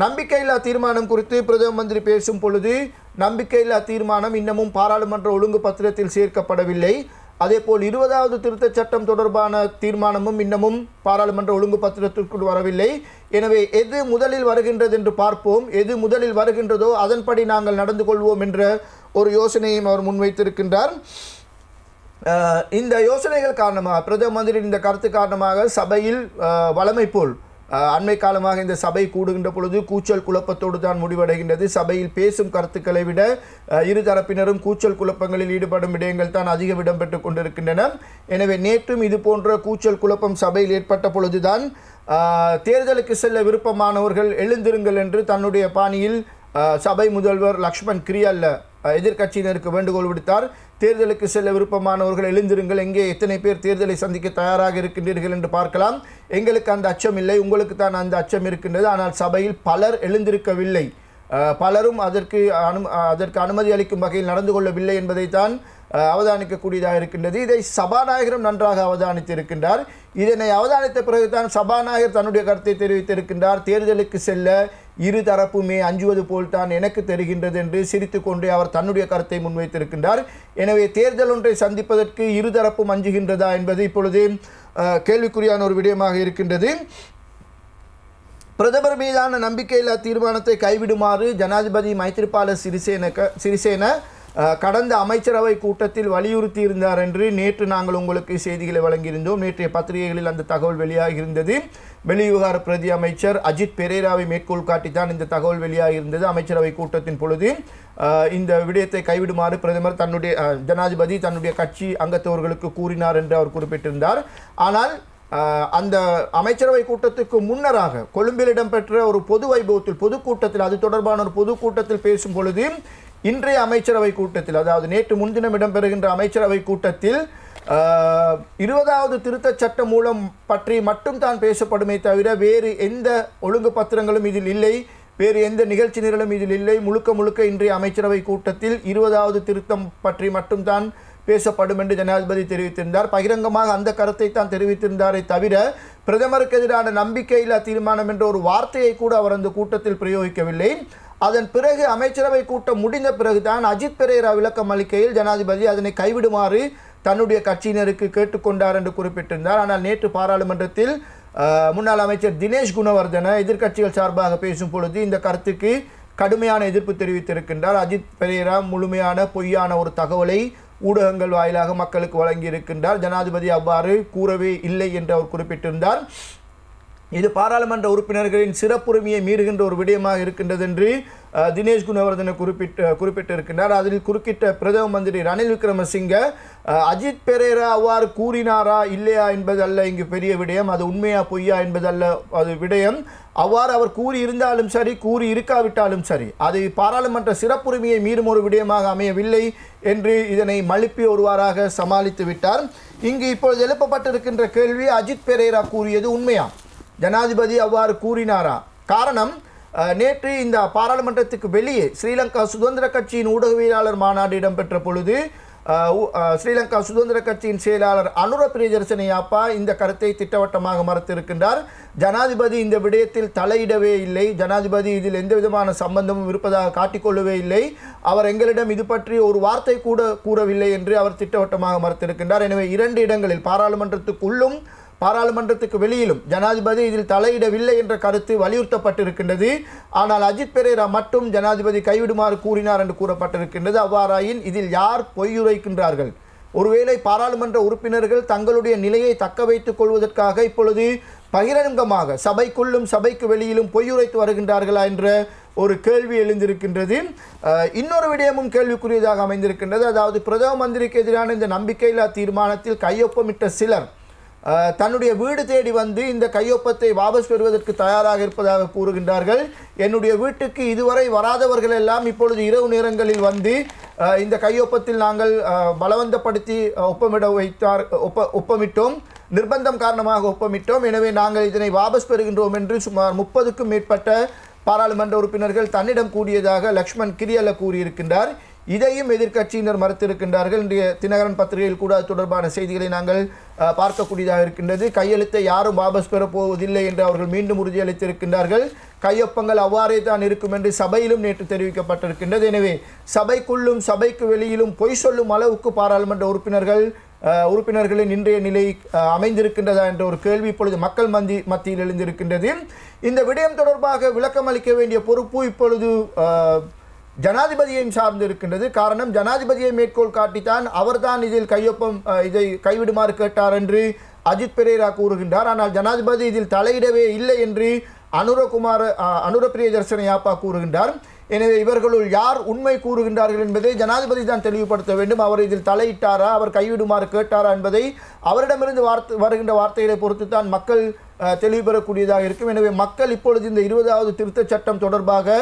நம்பிக்கையில்லா தீர்மானம் குறித்து பிரதம மந்திரி பேசும் பொழுது, நம்பிக்கையில்லா தீர்மானம் இன்னமும் பாராளுமன்ற ஒழுங்கு பத்திரத்தில் சேர்க்கப்படவில்லை. அதேபோல் 20வது திருத்தச் சட்டம் தொடர்பான தீர்மானமும் இன்னமும் பாராளுமன்ற ஒழுங்கு பத்திரத்திற்குள் வரவில்லை. எனவே எது முதலில் வருகின்றது என்று பார்ப்போம், எது முதலில் வருகின்றதோ அதன்படி நாங்கள் நடந்து கொள்வோம் என்ற ஒரு யோசனையும் அவர் முன்வைத்திருக்கின்றார். இந்த யோசனைகள் காரணமாக, பிரதம மந்திரியின் இந்த கருத்து காரணமாக சபையில் வழமை போல் அண்மை காலமாக இந்த சபை கூடுகின்ற பொழுது கூச்சல் குழப்பத்தோடு தான் முடிவடைகின்றது. சபையில் பேசும் கருத்துக்களை விட இருதரப்பினரும் கூச்சல் குழப்பங்களில் ஈடுபடும் விடயங்கள் தான் அதிகம் இடம்பெற்றுக் கொண்டிருக்கின்றன. எனவே நேற்றும் இது போன்ற கூச்சல் குழப்பம் சபையில் ஏற்பட்ட பொழுதுதான் தேர்தலுக்கு செல்ல விருப்பமானவர்கள் எழுந்திருங்கள் என்று தன்னுடைய பாணியில் சபை முதல்வர் லக்ஷ்மன் கிரியல்ல எதிர்க்கட்சியினருக்கு வேண்டுகோள் விடுத்தார். தேர்தலுக்கு செல்ல விருப்பமானவர்கள் எழுந்திருங்கள், எங்கே எத்தனை பேர் தேர்தலை சந்திக்க தயாராக இருக்கின்றீர்கள் என்று பார்க்கலாம். எங்களுக்கு அந்த அச்சம் இல்லை, உங்களுக்கு தான் அந்த அச்சம் இருக்கின்றது. ஆனால் சபையில் பலர் எழுந்திருக்கவில்லை, பலரும் அதற்கு அனுமதி அளிக்கும் வகையில் நடந்து கொள்ளவில்லை என்பதைத்தான் அவதானிக்கக்கூடியதாக இருக்கின்றது. இதை சபாநாயகரும் நன்றாக அவதானித்திருக்கின்றார். இதனை அவதானித்த பிறகுதான் சபாநாயகர் தன்னுடைய கருத்தை தெரிவித்திருக்கின்றார். தேர்தலுக்கு செல்ல இரு தரப்புமே அஞ்சுவது போல்தான் எனக்கு தெரிகின்றது என்று சிரித்துக்கொண்டே அவர் தன்னுடைய கருத்தை முன்வைத்திருக்கின்றார். எனவே தேர்தல் ஒன்றை சந்திப்பதற்கு இருதரப்பும் அஞ்சுகின்றதா என்பது இப்பொழுது கேள்விக்குறியான ஒரு விடயமாக இருக்கின்றது. பிரதமர் மீதான நம்பிக்கையில்லா தீர்மானத்தை கைவிடுமாறு ஜனாதிபதி மைத்ரிபால சிறிசேன கடந்த அமைச்சரவை கூட்டத்தில் வலியுறுத்தி இருந்தார் என்று நேற்று நாங்கள் உங்களுக்கு செய்திகளை வழங்கியிருந்தோம். நேற்றைய பத்திரிகைகளில் அந்த தகவல் வெளியாகியிருந்தது. வெளிவிவகார பிரதி அமைச்சர் அஜித் பெரேராவை மேற்கோள் காட்டித்தான் இந்த தகவல் வெளியாகியிருந்தது. அமைச்சரவை கூட்டத்தின் பொழுது இந்த விடயத்தை கைவிடுமாறு பிரதமர் ஜனாதிபதி தன்னுடைய கட்சி அங்கத்தவர்களுக்கு கூறினார் என்று அவர் குறிப்பிட்டிருந்தார். ஆனால் அந்த அமைச்சரவை கூட்டத்துக்கு முன்னராக கொழும்பில் இடம்பெற்ற ஒரு பொது வைபவத்தில், பொதுக்கூட்டத்தில், அது தொடர்பான ஒரு பொதுக்கூட்டத்தில் பேசும் பொழுது இன்றைய அமைச்சரவை கூட்டத்தில், அதாவது நேற்று முன்தினம் இடம்பெறுகின்ற அமைச்சரவை கூட்டத்தில் 20வது திருத்தச் சட்ட மூலம் பற்றி மட்டும் தான் பேசப்படுமே தவிர வேறு எந்த ஒழுங்கு பத்திரங்களும் இதில் இல்லை, வேறு எந்த நிகழ்ச்சி நிரலும் இதில் இல்லை. முழுக்க இன்றைய அமைச்சரவை கூட்டத்தில் 20வது திருத்தம் பற்றி மட்டும்தான் பேசப்படும் என்று ஜனாதிபதி தெரிவித்திருந்தார். பகிரங்கமாக அந்த கருத்தை தான் தெரிவித்திருந்தாரே தவிர பிரதமருக்கு எதிரான நம்பிக்கையில்லா தீர்மானம் என்ற ஒரு வார்த்தையை கூட அவர் அந்த கூட்டத்தில் பிரயோகிக்கவில்லை. அதன் பிறகு அமைச்சரவை கூட்டம் முடிந்த பிறகுதான் அஜித் பெரேரா விளக்கம் அளிக்கையில் ஜனாதிபதி அதனை கைவிடுமாறு தன்னுடைய கட்சியினருக்கு கேட்டுக்கொண்டார் என்று குறிப்பிட்டிருந்தார். ஆனால் நேற்று பாராளுமன்றத்தில் முன்னாள் அமைச்சர் தினேஷ் குணவர்தன எதிர்க்கட்சிகள் சார்பாக பேசும் பொழுது இந்த கருத்துக்கு கடுமையான எதிர்ப்பு தெரிவித்திருக்கின்றார். அஜித் பெரேரா முழுமையான பொய்யான ஒரு தகவலை ஊடகங்கள் வாயிலாக மக்களுக்கு வழங்கியிருக்கின்றார். ஜனாதிபதி அவ்வாறு கூறவே இல்லை என்று அவர் குறிப்பிட்டிருந்தார். இது பாராளுமன்ற உறுப்பினர்களின் சிறப்புரிமையை மீறுகின்ற ஒரு விடயமாக இருக்கின்றது என்று தினேஷ் குணவர்தன குறிப்பிட்டிருக்கின்றார். அதில் குறுக்கிட்ட பிரதம மந்திரி ரணில் விக்ரமசிங்க அஜித் பெரேரா அவ்வாறு கூறினாரா இல்லையா என்பதல்ல இங்கு பெரிய விடயம், அது உண்மையா பொய்யா என்பதல்ல அது விடயம். அவ்வாறு அவர் கூறியிருந்தாலும் சரி, கூறி இருக்காவிட்டாலும் சரி, அது பாராளுமன்ற சிறப்புரிமையை மீறும் ஒரு விடயமாக அமையவில்லை என்று இதனை மழுப்பி ஒருவாறாக சமாளித்து விட்டார். இங்கு இப்பொழுது எழுப்பப்பட்டிருக்கின்ற கேள்வி, அஜித் பெரேரா கூறியது உண்மையா, ஜனாதிபதி அவ்வாறு கூறினாரா? காரணம், நேற்று இந்த பாராளுமன்றத்துக்கு வெளியே ஸ்ரீலங்கா சுதந்திர கட்சியின் ஊடகவியலாளர் மாநாடு இடம்பெற்ற பொழுது ஸ்ரீலங்கா சுதந்திர கட்சியின் செயலாளர் அனுர பிரியதர்சனயாப்பா இந்த கருத்தை திட்டவட்டமாக மறுத்திருக்கின்றார். ஜனாதிபதி இந்த விடயத்தில் தலையிடவே இல்லை, ஜனாதிபதி இதில் எந்த விதமான சம்பந்தமும் இருப்பதாக காட்டிக்கொள்ளவே இல்லை, அவர் எங்களிடம் இது பற்றி ஒரு வார்த்தை கூட கூறவில்லை என்று அவர் திட்டவட்டமாக மறுத்திருக்கின்றார். எனவே 2 இடங்களில் பாராளுமன்றத்துக்குள்ளும் பாராளுமன்றத்துக்கு வெளியிலும் ஜனாதிபதி இதில் தலையிடவில்லை என்ற கருத்து வலியுறுத்தப்பட்டிருக்கின்றது. ஆனால் அஜித் பெரேரா மட்டும் ஜனாதிபதி கைவிடுமாறு கூறினார் என்று கூறப்பட்டிருக்கின்றது. அவ்வாறாயின் இதில் யார் பொய்யுரைக்கின்றார்கள்? ஒருவேளை பாராளுமன்ற உறுப்பினர்கள் தங்களுடைய நிலையை தக்க வைத்துக் கொள்வதற்காக இப்பொழுது பகிரங்கமாக சபைக்குள்ளும் சபைக்கு வெளியிலும் பொய்யுரைத்து வருகின்றார்களா என்ற ஒரு கேள்வி எழுந்திருக்கின்றது. இன்னொரு விடயமும் கேள்விக்குரியதாக அமைந்திருக்கின்றது. அதாவது பிரதம மந்திரிக்கு எதிரான இந்த நம்பிக்கையில்லா தீர்மானத்தில் கையொப்பமிட்ட சிலர் தன்னுடைய வீடு தேடி வந்து இந்த கையொப்பத்தை வாபஸ் பெறுவதற்கு தயாராக இருப்பதாக கூறுகின்றார்கள். என்னுடைய வீட்டுக்கு இதுவரை வராதவர்கள் எல்லாம் இப்பொழுது இரவு நேரங்களில் வந்து இந்த கையொப்பத்தில் நாங்கள் பலவந்தப்படுத்தி ஒப்பமிட்டோம், நிர்பந்தம் காரணமாக ஒப்பமிட்டோம், எனவே நாங்கள் இதனை வாபஸ் பெறுகின்றோம் என்று சுமார் 30க்கும் மேற்பட்ட பாராளுமன்ற உறுப்பினர்கள் தன்னிடம் கூடியதாக லக்ஷ்மண் கிரியல்ல கூறியிருக்கின்றார். இதையும் எதிர்க்கட்சியினர் மறுத்திருக்கின்றார்கள். இன்றைய தினகரன் பத்திரிகையில் கூட அது தொடர்பான செய்திகளை நாங்கள் பார்க்கக்கூடியதாக இருக்கின்றது. கையெழுத்தை யாரும் வாபஸ் பெறப்போவதில்லை என்று அவர்கள் மீண்டும் உறுதியளித்திருக்கின்றார்கள். கையொப்பங்கள் அவ்வாறே தான் இருக்கும் என்று சபையிலும் நேற்று தெரிவிக்கப்பட்டிருக்கின்றது. எனவே சபைக்குள்ளும் சபைக்கு வெளியிலும் பொய் சொல்லும் அளவுக்கு பாராளுமன்ற உறுப்பினர்களின் இன்றைய நிலை அமைந்திருக்கின்றதா என்ற ஒரு கேள்வி இப்பொழுது மக்கள் மத்தியில் எழுந்திருக்கின்றது. இந்த விடயம் தொடர்பாக விளக்கம் அளிக்க வேண்டிய பொறுப்பு இப்பொழுது ஜனாதிபதியையும் சார்ந்து இருக்கின்றது. காரணம், ஜனாதிபதியை மேற்கோள் காட்டித்தான் அவர்தான் இதில் இதை கைவிடுமாறு கேட்டார் என்று அஜித் பெரேரா கூறுகின்றார். ஆனால் ஜனாதிபதி இதில் தலையிடவே இல்லை என்று அனுர பிரியதர்சனயாப்பா கூறுகின்றார். எனவே இவர்களுள் யார் உண்மை கூறுகின்றார்கள் என்பதை ஜனாதிபதி தான் தெளிவுபடுத்த வேண்டும். அவர் இதில் தலையிட்டாரா, அவர் கைவிடுமாறு கேட்டாரா என்பதை அவரிடமிருந்து வருகின்ற வார்த்தைகளை பொறுத்து தான் மக்கள் தெளிவு பெறக்கூடியதாக இருக்கும். எனவே மக்கள் இப்பொழுது இந்த 20வது திருத்தச் சட்டம் தொடர்பாக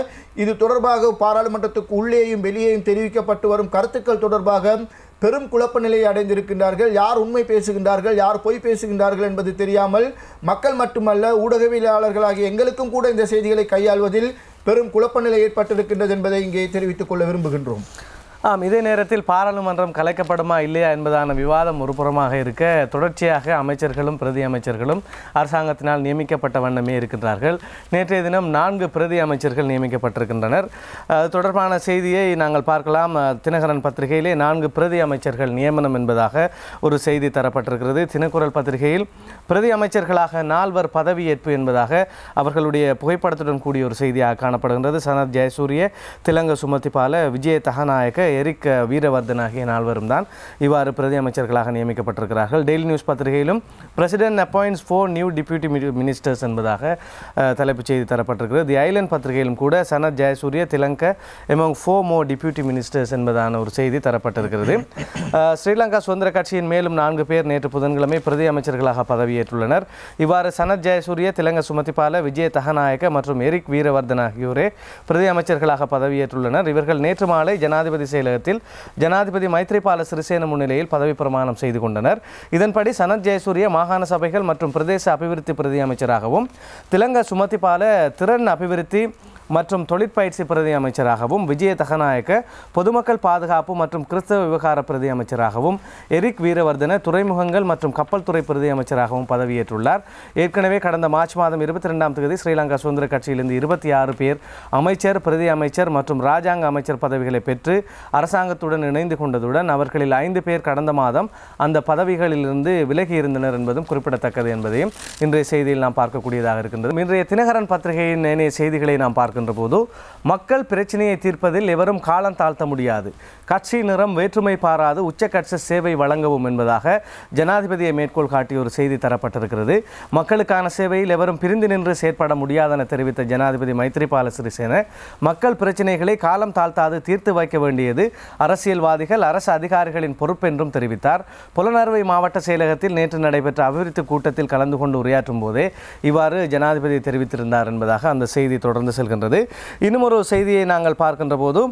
இது தொடர்பாக பாராளுமன்றத்துக்கு உள்ளேயும் வெளியேயும் தெரிவிக்கப்பட்டு வரும் கருத்துக்கள் தொடர்பாக பெரும் குழப்ப நிலையை அடைந்திருக்கின்றார்கள். யார் உண்மை பேசுகின்றார்கள், யார் பொய் பேசுகின்றார்கள் என்பது தெரியாமல் மக்கள் மட்டுமல்ல ஊடகவியலாளர்களாகிய எங்களுக்கும் கூட இந்த செய்திகளை கையாள்வதில் பெரும் குழப்ப நிலை ஏற்பட்டிருக்கின்றது என்பதை இங்கே தெரிவித்துக் கொள்ள விரும்புகின்றோம். இதே நேரத்தில் பாராளுமன்றம் கலைக்கப்படுமா இல்லையா என்பதான விவாதம் ஒரு புறமாக இருக்க, தொடர்ச்சியாக அமைச்சர்களும் பிரதி அமைச்சர்களும் அரசாங்கத்தினால் நியமிக்கப்பட்ட வண்ணமே இருக்கின்றார்கள். நேற்றைய தினம் 4 பிரதி அமைச்சர்கள் நியமிக்கப்பட்டிருக்கின்றனர். அது தொடர்பான செய்தியை நாங்கள் பார்க்கலாம். தினகரன் பத்திரிகையிலே 4 பிரதி அமைச்சர்கள் நியமனம் என்பதாக ஒரு செய்தி தரப்பட்டிருக்கிறது. தினக்குரல் பத்திரிகையில் பிரதி அமைச்சர்களாக 4 பதவியேற்பு என்பதாக அவர்களுடைய புகைப்படத்துடன் கூடிய ஒரு செய்தியாக காணப்படுகின்றது. சனத் ஜெயசூரிய, திலங்க சுமதிபால, விஜய தகநாயக்க, எரிக் வீரவர்தன் ஆகிய 4 தான் இவ்வாறு பிரதி அமைச்சர்களாக நியமிக்கப்பட்டிருக்கிறார்கள். டெய்லி நியூஸ் பத்திரிகையிலும் president appoints 4 new deputy ministers என்பதாக தலைப்புச் செய்தி தரப்பட்டிருக்கிறது. தி ஐலண்ட் பத்திரிகையிலும் கூட Sanath Jayasuriya, Thilanga among 4 more deputy ministers என்பதான ஒரு செய்தி தரப்பட்டிருக்கிறது. ஸ்ரீலங்கா சுதந்திர கட்சியின் மேலும் 4 பேர் நேற்று புதன்கிழமை பிரதி அமைச்சர்களாக பதவியேற்றுள்ளனர். இவ்வாறு சனத் ஜெயசூரிய, திலங்க சுமதிபால, விஜய தகநாயக்க மற்றும் எரிக் வீரவர்தன் ஆகியோரே பிரதி அமைச்சர்களாக பதவியேற்றுள்ளனர். இவர்கள் நேற்று மாலை ஜனாதிபதி செயலகத்தில் ஜனாதிபதி மைத்ரிபால சிறிசேன முன்னிலையில் பதவி பிரமாணம் செய்து கொண்டனர். இதன்படி சனத் ஜெயசூரிய மாகாண சபைகள் மற்றும் பிரதேச அபிவிருத்தி பிரதி அமைச்சராகவும், திலங்க சுமதிபால திறன் அபிவிருத்தி மற்றும் தொழிற்பயிற்சி பிரதி அமைச்சராகவும், விஜய தகநாயக்க பொதுமக்கள் பாதுகாப்பு மற்றும் கிறிஸ்தவ விவகார பிரதி அமைச்சராகவும், எரிக் வீரவர்தன துறைமுகங்கள் மற்றும் கப்பல் துறை பிரதி அமைச்சராகவும் பதவியேற்றுள்ளார். ஏற்கனவே கடந்த மார்ச் மாதம் 22ஆம் தேதி ஸ்ரீலங்கா சுதந்திர கட்சியிலிருந்து 26 பேர் அமைச்சர், பிரதி அமைச்சர் மற்றும் ராஜாங்க அமைச்சர் பதவிகளை பெற்று அரசாங்கத்துடன் இணைந்து கொண்டதுடன் அவர்களில் 5 பேர் கடந்த மாதம் அந்த பதவிகளிலிருந்து விலகியிருந்தனர் என்பதும் குறிப்பிடத்தக்கது என்பதையும் இன்றைய செய்தியில் நாம் பார்க்கக்கூடியதாக இருக்கின்றது. இன்றைய தினகரன் பத்திரிகையின் நேனைய செய்திகளை நாம் பார்க்கின்ற போது, மக்கள் பிரச்சனையை தீர்ப்பதில் எவரும் காலம் தாழ்த்த முடியாது, கட்சி நிறம் வேற்றுமை பாராது உச்சகட்சி சேவை வழங்கவும் என்பதாக ஜனாதிபதியை மேற்கோள் காட்டிய ஒரு செய்தி தரப்பட்டிருக்கிறது. மக்களுக்கான சேவையில் எவரும் பிரிந்து நின்று செயற்பட முடியாதென தெரிவித்த ஜனாதிபதி மைத்ரிபால சிறிசேன, மக்கள் பிரச்சனைகளை காலம் தாழ்த்தாது தீர்த்து வைக்க வேண்டியது அரசியல்வாதிகள், அரசு அதிகாரிகளின் பொறுப்பென்றும் தெரிவித்தார். புலனறுவை மாவட்ட செயலகத்தில் நேற்று நடைபெற்ற அபிவிருத்தி கூட்டத்தில் கலந்து கொண்டு உரையாற்றும் போதே இவ்வாறு ஜனாதிபதி தெரிவித்திருந்தார் என்பதாக அந்த செய்தி தொடர்ந்து செல்கின்றது. தந்திருக்கின்றது. இன்னும் ஒரு செய்தியை நாங்கள் பார்க்கின்ற போது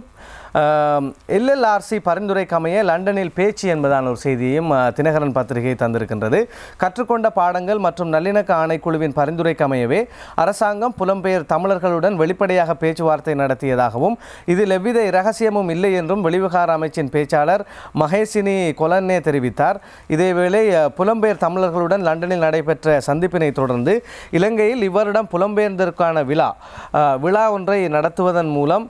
LLRC பரிந்துரைக்கமைய லண்டனில் பேச்சு என்பதான ஒரு செய்தியையும் தினகரன் பத்திரிகை தந்திருக்கின்றது. கற்றுக்கொண்ட பாடங்கள் மற்றும் நல்லிணக்க ஆணைக்குழுவின் பரிந்துரைக்கமையவே அரசாங்கம் புலம்பெயர் தமிழர்களுடன் வெளிப்படையாக பேச்சுவார்த்தை நடத்தியதாகவும் இதில் எவ்வித இரகசியமும் இல்லை என்றும் வெளிவிவகார அமைச்சின் பேச்சாளர் மகேசினி கொலன்னே தெரிவித்தார். இதேவேளை புலம்பெயர் தமிழர்களுடன் லண்டனில் நடைபெற்ற சந்திப்பினை தொடர்ந்து இலங்கையில் இவ்வருடம் புலம்பெயர்ந்ததற்கான விழா ஒன்றை நடத்துவதன் மூலம்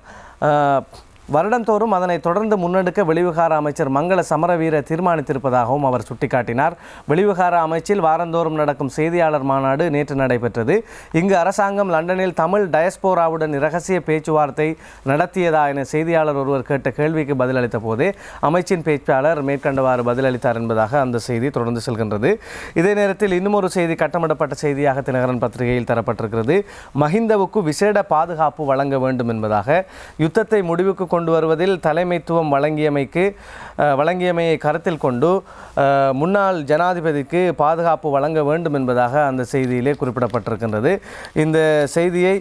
வருடந்தோறும் அதனை தொடர்ந்து முன்னெடுக்க வெளிவிவகார அமைச்சர் மங்கள சமரவீர தீர்மானித்திருப்பதாகவும் அவர் சுட்டிக்காட்டினார். வெளிவிவகார அமைச்சில் வாரந்தோறும் நடக்கும் செய்தியாளர் மாநாடு நேற்று நடைபெற்றது. இங்கு அரசாங்கம் லண்டனில் தமிழ் டயஸ்போராவுடன் இரகசிய பேச்சுவார்த்தை நடத்தியதா என செய்தியாளர் ஒருவர் கேட்ட கேள்விக்கு பதிலளித்த போதே அமைச்சின் பேச்சாளர் மேற்கண்டவாறு பதிலளித்தார் என்பதாக அந்த செய்தி தொடர்ந்து செல்கின்றது. இதே நேரத்தில் இன்னும் ஒரு செய்தி கட்டமிடப்பட்ட செய்தியாக தினகரன் பத்திரிகையில் தரப்பட்டிருக்கிறது. மஹிந்தவுக்கு விசேட பாதுகாப்பு வழங்க வேண்டும் என்பதாக யுத்தத்தை முடிவுக்கு கொண்டு வருவதில் தலைமைத்துவம் வழங்கியமையை கருத்தில் கொண்டு முன்னாள் ஜனாதிபதிக்கு பாதுகாப்பு வழங்க வேண்டும் என்பதாக அந்த செய்தியிலே குறிப்பிடப்பட்டிருக்கின்றது. இந்த செய்தியை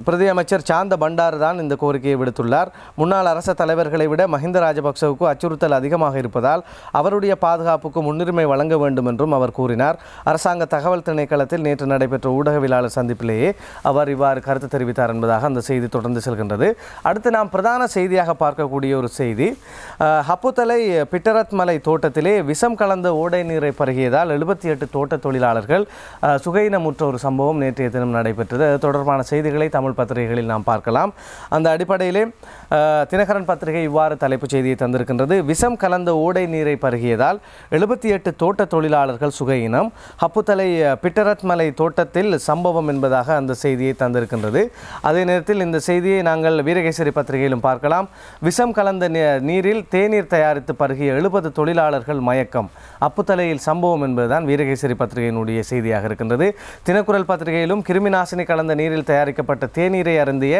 பிரதி அமைச்சர் சாந்த பண்டார் தான் இந்த கோரிக்கையை விடுத்துள்ளார். முன்னாள் அரச தலைவர்களை விட மஹிந்த ராஜபக்சவுக்கு அச்சுறுத்தல் அதிகமாக இருப்பதால் அவருடைய பாதுகாப்புக்கு முன்னுரிமை வழங்க வேண்டும் என்றும் அவர் கூறினார். அரசாங்க தகவல் திணைக்களத்தில் நேற்று நடைபெற்ற ஊடகவியலாளர் சந்திப்பிலேயே அவர் இவ்வாறு கருத்து தெரிவித்தார் என்பதாக அந்த செய்தி தொடர்ந்து செல்கின்றது. அடுத்து நாம் பிரதான செய்தியாக பார்க்கக்கூடிய ஒரு செய்தி, ஹப்புத்தலை பிட்டரத் மலை தோட்டத்திலே விஷம் கலந்த ஓடை நீரை பருகியதால் 78 தோட்ட தொழிலாளர்கள் சுகையினமுற்ற ஒரு சம்பவம் நேற்றைய தினம் நடைபெற்றது. அது தொடர்பான செய்திகளை தமிழ் பத்திரிகைகளில் நாம் பார்க்கலாம். அந்த அடிப்படையிலே தினகரன் பத்திரிகை இவ்வாறு தலைப்புச் செய்தியை தந்திருக்கின்றது. விஷம் கலந்த ஓடை நீரை பருகியதால் 78 தோட்ட தொழிலாளர்கள் சுகையினம், ஹப்புத்தலை பிட்டரத் மலை தோட்டத்தில் சம்பவம் என்பதாக அந்த செய்தியை தந்திருக்கின்றது. அதே நேரத்தில் இந்த செய்தியை நாங்கள் வீரகேசரி பத்திரிகையிலும் பார்க்கலாம். விஷம் கலந்த நீரில் தேநீர் தயாரித்து பருகிய 70 தொழிலாளர்கள் மயக்கம், அப்புத்தலையில் சம்பவம் என்பதுதான் வீரகேசரி பத்திரிகையினுடைய செய்தியாக இருக்கின்றது. தினக்குரல் பத்திரிகையிலும் கிருமிநாசினி கலந்த நீரில் தயாரிக்கப்பட்ட தேநீரை அருந்திய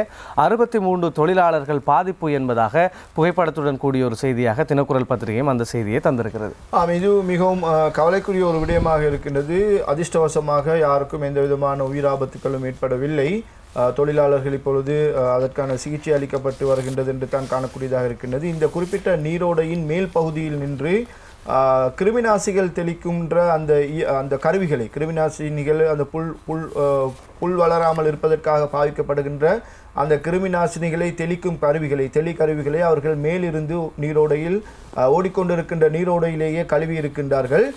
63 தொழிலாளர்கள் பாதிப்பு என்பதாக புகைப்படத்துடன் கூடிய ஒரு செய்தியாக தினக்குரல் பத்திரிகையும் அந்த செய்தியை தந்திருக்கிறது. இது மிகவும் கவலைக்குரிய ஒரு விடயமாக இருக்கின்றது. அதிர்ஷ்டவசமாக யாருக்கும் எந்த விதமான உயிராபத்துக்களும் ஏற்படவில்லை. தொழிலாளர்கள் இப்பொழுது அதற்கான சிகிச்சை அளிக்கப்பட்டு வருகின்றது என்று தான் காணக்கூடியதாக இருக்கின்றது. இந்த குறிப்பிட்ட நீரோடையின் மேல் பகுதியில் நின்று கிருமிநாசிகள் தெளிக்கின்ற அந்த கருவிகளை, கிருமிநாசினிகள் அந்த புல் வளராமல் இருப்பதற்காக பாவிக்கப்படுகின்ற அந்த கிருமிநாசினிகளை தெளிக்கும் கருவிகளை அவர்கள் மேலிருந்து நீரோடையில் ஓடிக்கொண்டிருக்கின்ற நீரோடையிலேயே கழுவி இருக்கின்றார்கள்.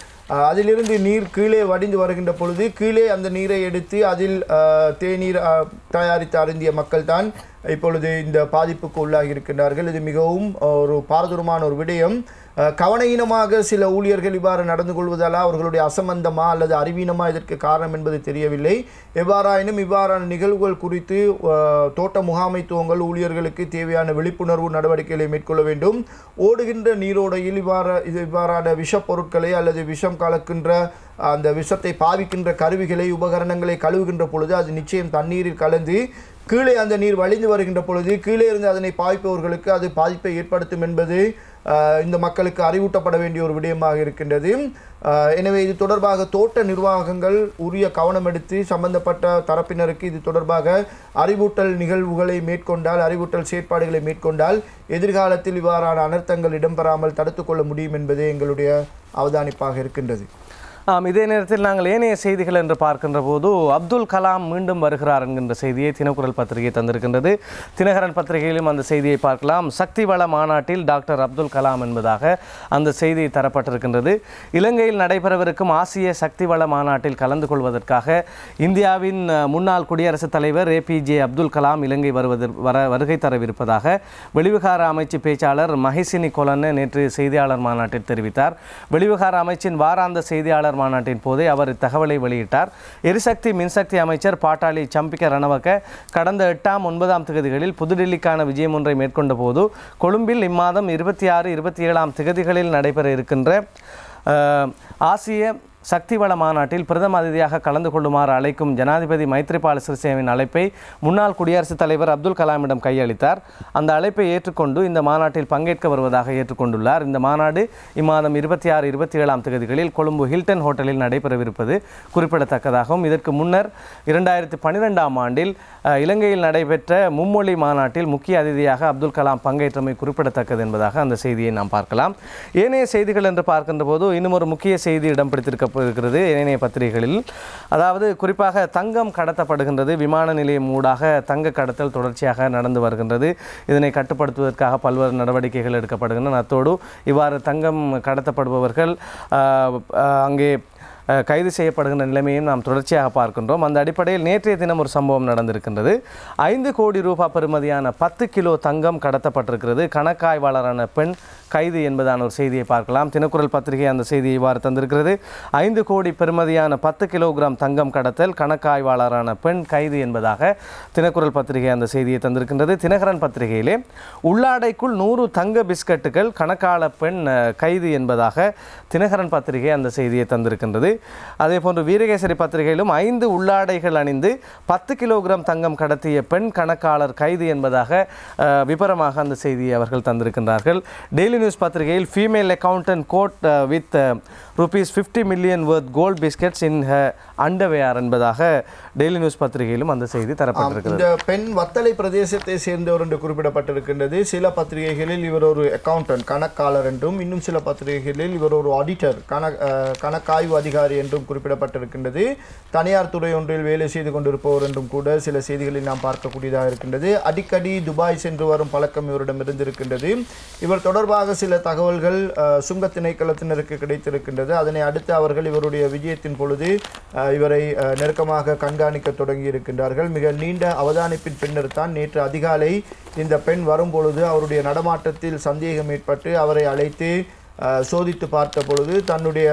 அதிலிருந்து நீர் கீழே வடிந்து வருகின்ற பொழுது கீழே அந்த நீரை எடுத்து அதில் தேநீர் தயாரித்து அருந்திய மக்கள் தான் இப்பொழுது இந்த பாதிப்புக்கு உள்ளாகி இருக்கின்றார்கள். இது மிகவும் ஒரு பாரதூரமான ஒரு விடயம். கவனஈனமாக சில ஊழியர்கள் இவ்வாறு நடந்து கொள்வதால் அவர்களுடைய அசம்பந்தமா அல்லது அறிவீனமா இதற்கு காரணம் என்பது தெரியவில்லை. எவ்வாறாயினும் இவ்வாறான நிகழ்வுகள் குறித்து தோட்ட முகாமைத்துவங்கள் ஊழியர்களுக்கு தேவையான விழிப்புணர்வு நடவடிக்கைகளை மேற்கொள்ள வேண்டும். ஓடுகின்ற நீரோடையில் இவ்வாறான விஷப் பொருட்களை அல்லது விஷம் கலக்கின்ற அந்த விஷத்தை பாவிக்கின்ற கருவிகளை உபகரணங்களை கழுவுகின்ற பொழுது அது நிச்சயம் தண்ணீரில் கலந்து கீழே அந்த நீர் வழிந்து வருகின்ற பொழுது கீழே இருந்து அதனை பாவிப்பவர்களுக்கு அது பாதிப்பை ஏற்படுத்தும் என்பது இந்த மக்களுக்கு அறிவூட்டப்பட வேண்டிய ஒரு விடயமாக இருக்கின்றது. எனவே இது தொடர்பாக தோட்ட நிர்வாகங்கள் உரிய கவனம் எடுத்து சம்பந்தப்பட்ட தரப்பினருக்கு இது தொடர்பாக அறிவூட்டல் நிகழ்வுகளை மேற்கொண்டால், அறிவூட்டல் செயற்பாடுகளை மேற்கொண்டால் எதிர்காலத்தில் இவ்வாறான அனர்த்தங்கள் இடம்பெறாமல் தடுத்துக்கொள்ள முடியும் என்பதே எங்களுடைய அவதானிப்பாக இருக்கின்றது. இதே நேரத்தில் நாங்கள் ஏனைய செய்திகள் என்று பார்க்கின்ற போது அப்துல் கலாம் மீண்டும் வருகிறார் என்கின்ற செய்தியை தினக்குரல் பத்திரிகை தந்திருக்கின்றது. தினகரன் பத்திரிகையிலும் அந்த செய்தியை பார்க்கலாம். சக்தி வள மாநாட்டில் டாக்டர் அப்துல் கலாம் என்பதாக அந்த செய்தி தரப்பட்டிருக்கின்றது. இலங்கையில் நடைபெறவிருக்கும் ஆசிய சக்தி வள மாநாட்டில் கலந்து கொள்வதற்காக இந்தியாவின் முன்னாள் குடியரசுத் தலைவர் APJ அப்துல் கலாம் இலங்கை வருகை தரவிருப்பதாக வெளிவிவகார அமைச்சு பேச்சாளர் மகேசினி கொலன்ன நேற்று செய்தியாளர் மாநாட்டில் தெரிவித்தார். வெளிவிவகார அமைச்சின் வாராந்த செய்தியாளர் மாநாட்டின் போதே அவர் இத்தகவலை வெளியிட்டார். எரிசக்தி மின்சக்தி அமைச்சர் பாட்டாளி சம்பிக்க ரணவக்க கடந்த 8ஆம் 9ஆம் திகதிகளில் புதுடில்லிக்கான விஜயம் ஒன்றை மேற்கொண்ட போது கொழும்பில் இம்மாதம் 26, 27ஆம் திகதிகளில் நடைபெற இருக்கின்ற ஆசிய சக்தி வள மாநாட்டில் பிரதம அதிதியாக கலந்து கொள்ளுமாறு அழைக்கும் ஜனாதிபதி மைத்ரிபால சிறிசேனவின் அழைப்பை முன்னாள் குடியரசுத் தலைவர் அப்துல் கலாமிடம் கையளித்தார். அந்த அழைப்பை ஏற்றுக்கொண்டு இந்த மாநாட்டில் பங்கேற்க வருவதாக ஏற்றுக்கொண்டுள்ளார். இந்த மாநாடு இம்மாதம் 26, 27 தேதிகளில் கொழும்பு ஹில்டன் ஹோட்டலில் நடைபெறவிருப்பது குறிப்பிடத்தக்கதாகும். இதற்கு முன்னர் 2012ஆம் ஆண்டில் இலங்கையில் நடைபெற்ற மும்மொழி மாநாட்டில் முக்கிய அதிதியாக அப்துல் கலாம் பங்கேற்றமை குறிப்பிடத்தக்கது என்பதாக அந்த செய்தியை நாம் பார்க்கலாம். ஏனைய செய்திகள் என்று பார்க்கின்ற போது இன்னும் ஒரு முக்கிய செய்தி இடம் பிடித்திருக்கிறது ஏனைய பத்திரிகைகளில். அதாவது குறிப்பாக தங்கம் கடத்தப்படுகின்றது. விமான நிலையம் ஊடாக தங்க கடத்தல் தொடர்ச்சியாக நடந்து வருகின்றது. இதனை கட்டுப்படுத்துவதற்காக பல்வேறு நடவடிக்கைகள் எடுக்கப்படுகின்றன. அத்தோடு இவ்வாறு தங்கம் கடத்தப்படுபவர்கள் அங்கே கைது செய்யப்படுகின்ற நிலைமையும் நாம் தொடர்ச்சியாக பார்க்கின்றோம். அந்த அடிப்படையில் நேற்றைய தினம் ஒரு சம்பவம் நடந்திருக்கின்றது. 5 கோடி ரூபாய் பெறுமதியான 10 கிலோ தங்கம் கடத்தப்பட்டிருக்கிறது. கணக்காய்வாளரான பெண் கைது என்பதான ஒரு செய்தியை பார்க்கலாம். தினக்குரல் பத்திரிகை அந்த செய்தியை இவ்வாறு தந்திருக்கிறது. 5 கோடி பெறுமதியான 10 கிலோகிராம் தங்கம் கடத்தல், கணக்காய்வாளரான பெண் கைது என்பதாக தினக்குரல் பத்திரிகை அந்த செய்தியை தந்திருக்கின்றது. தினகரன் பத்திரிகையிலே உள்ளாடைக்குள் 100 தங்க பிஸ்கட்டுகள், கணக்காள பெண் கைது என்பதாக தினகரன் பத்திரிகை அந்த செய்தியை தந்திருக்கின்றது. அதே போன்று வீரகேசரி பத்திரிகையிலும் 5 உள்ளாடைகள் அணிந்து 10 கிலோகிராம் தங்கம் கடத்திய பெண் கணக்காளர் கைது என்பதாக விபரமாக அந்த செய்தியை அவர்கள் தந்திருக்கின்றார்கள். டெய்லி நியூஸ் பத்திரிகையில் female accountant caught with ₹50 million worth gold biscuits in her underwear என்பதாக டெய்லி நியூஸ் பத்திரிகையிலும் அந்த செய்தி தரப்பட்டிருக்கிறது. இந்த பெண் வத்தளை பிரதேசத்தை சேர்ந்தவர் என்று குறிப்பிடப்பட்டிருக்கின்றது. சில பத்திரிகைகளில் இவர் ஒரு அக்கவுண்டன்ட் கணக்காளர் என்றும், இன்னும் சில பத்திரிகைகளில் இவர் ஒரு ஆடிட்டர் கணக்காய்வு அதிகாரி என்றும் குறிப்பிடப்பட்டிருக்கின்றது. தனியார் துறை ஒன்றில் வேலை செய்து கொண்டிருப்பவர் என்றும் கூட சில செய்திகளில் நாம் பார்க்கக்கூடியதாக இருக்கின்றது. அடிக்கடி துபாய் சென்று வரும் பழக்கம் இவரிடம் இருந்திருக்கின்றது. இவர் தொடர்பாக சில தகவல்கள் சுங்க திணைக்களத்தினருக்கு கிடைத்திருக்கின்றது. அதனை அடுத்து அவர்கள் இவருடைய விஜயத்தின் பொழுது இவரை நெருக்கமாக கண்காணிக்க தொடங்கி இருக்கின்றார்கள். மிக நீண்ட அவதானிப்பின் பின்னர் தான் நேற்று அதிகாலை இந்த பெண் வரும்பொழுது அவருடைய நடமாட்டத்தில் சந்தேகம் ஏற்பட்டு அவரை அழைத்து சோதித்து பார்த்த பொழுது தன்னுடைய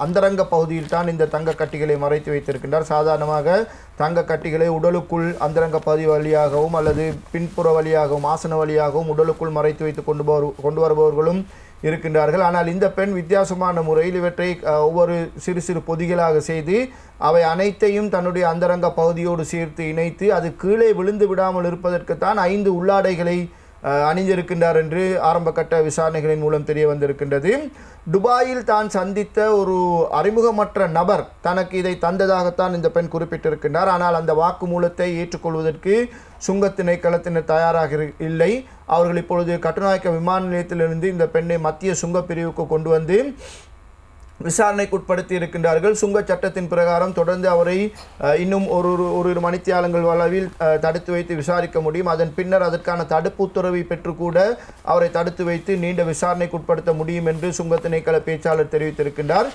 அந்தரங்க பகுதியில் தான் இந்த தங்க கட்டிகளை மறைத்து வைத்திருக்கின்றார். சாதாரணமாக தங்க கட்டிகளை உடலுக்குள் அந்தரங்க பகுதி வழியாகவும் அல்லது பின்புற வழியாகவும் ஆசன வழியாகவும் உடலுக்குள் மறைத்து வைத்து கொண்டு வருபவர்களும் இருக்கின்றார்கள். ஆனால் இந்த பெண் வித்தியாசமான முறையில் இவற்றை ஒவ்வொரு சிறு சிறு பொதிகளாக செய்து அவை அனைத்தையும் தன்னுடைய அந்தரங்க பகுதியோடு சேர்த்து இணைத்து அது கீழே விழுந்து விடாமல் இருப்பதற்குத்தான் 5 உள்ளாடைகளை அணிந்திருக்கின்றார் என்று ஆரம்ப கட்ட விசாரணைகளின் மூலம் தெரிய வந்திருக்கின்றது. துபாயில் தான் சந்தித்த ஒரு அறிமுகமற்ற நபர் தனக்கு இதை தந்ததாகத்தான் இந்த பெண் குறிப்பிட்டிருக்கின்றார். ஆனால் அந்த வாக்குமூலத்தை ஏற்றுக்கொள்வதற்கு சுங்க திணைக்களத்தினர் தயாராக இல்லை. அவர்கள் இப்பொழுது கட்டுநாயக்க விமான நிலையத்திலிருந்து இந்த பெண்ணை மத்திய சுங்க பிரிவுக்கு கொண்டு வந்து விசாரணைக்கு உட்படுத்தி இருக்கின்றார்கள். சுங்க சட்டத்தின் பிரகாரம் தொடர்ந்து அவரை இன்னும் ஒரு மணித்தியாலங்கள் அளவில் தடுத்து வைத்து விசாரிக்க முடியும். அதன் பின்னர் அதற்கான தடுப்பு உத்தரவை பெற்று கூட அவரை தடுத்து வைத்து நீண்ட விசாரணைக்கு உட்படுத்த முடியும் என்று சுங்க திணைக்கள பேச்சாளர் தெரிவித்திருக்கின்றார்.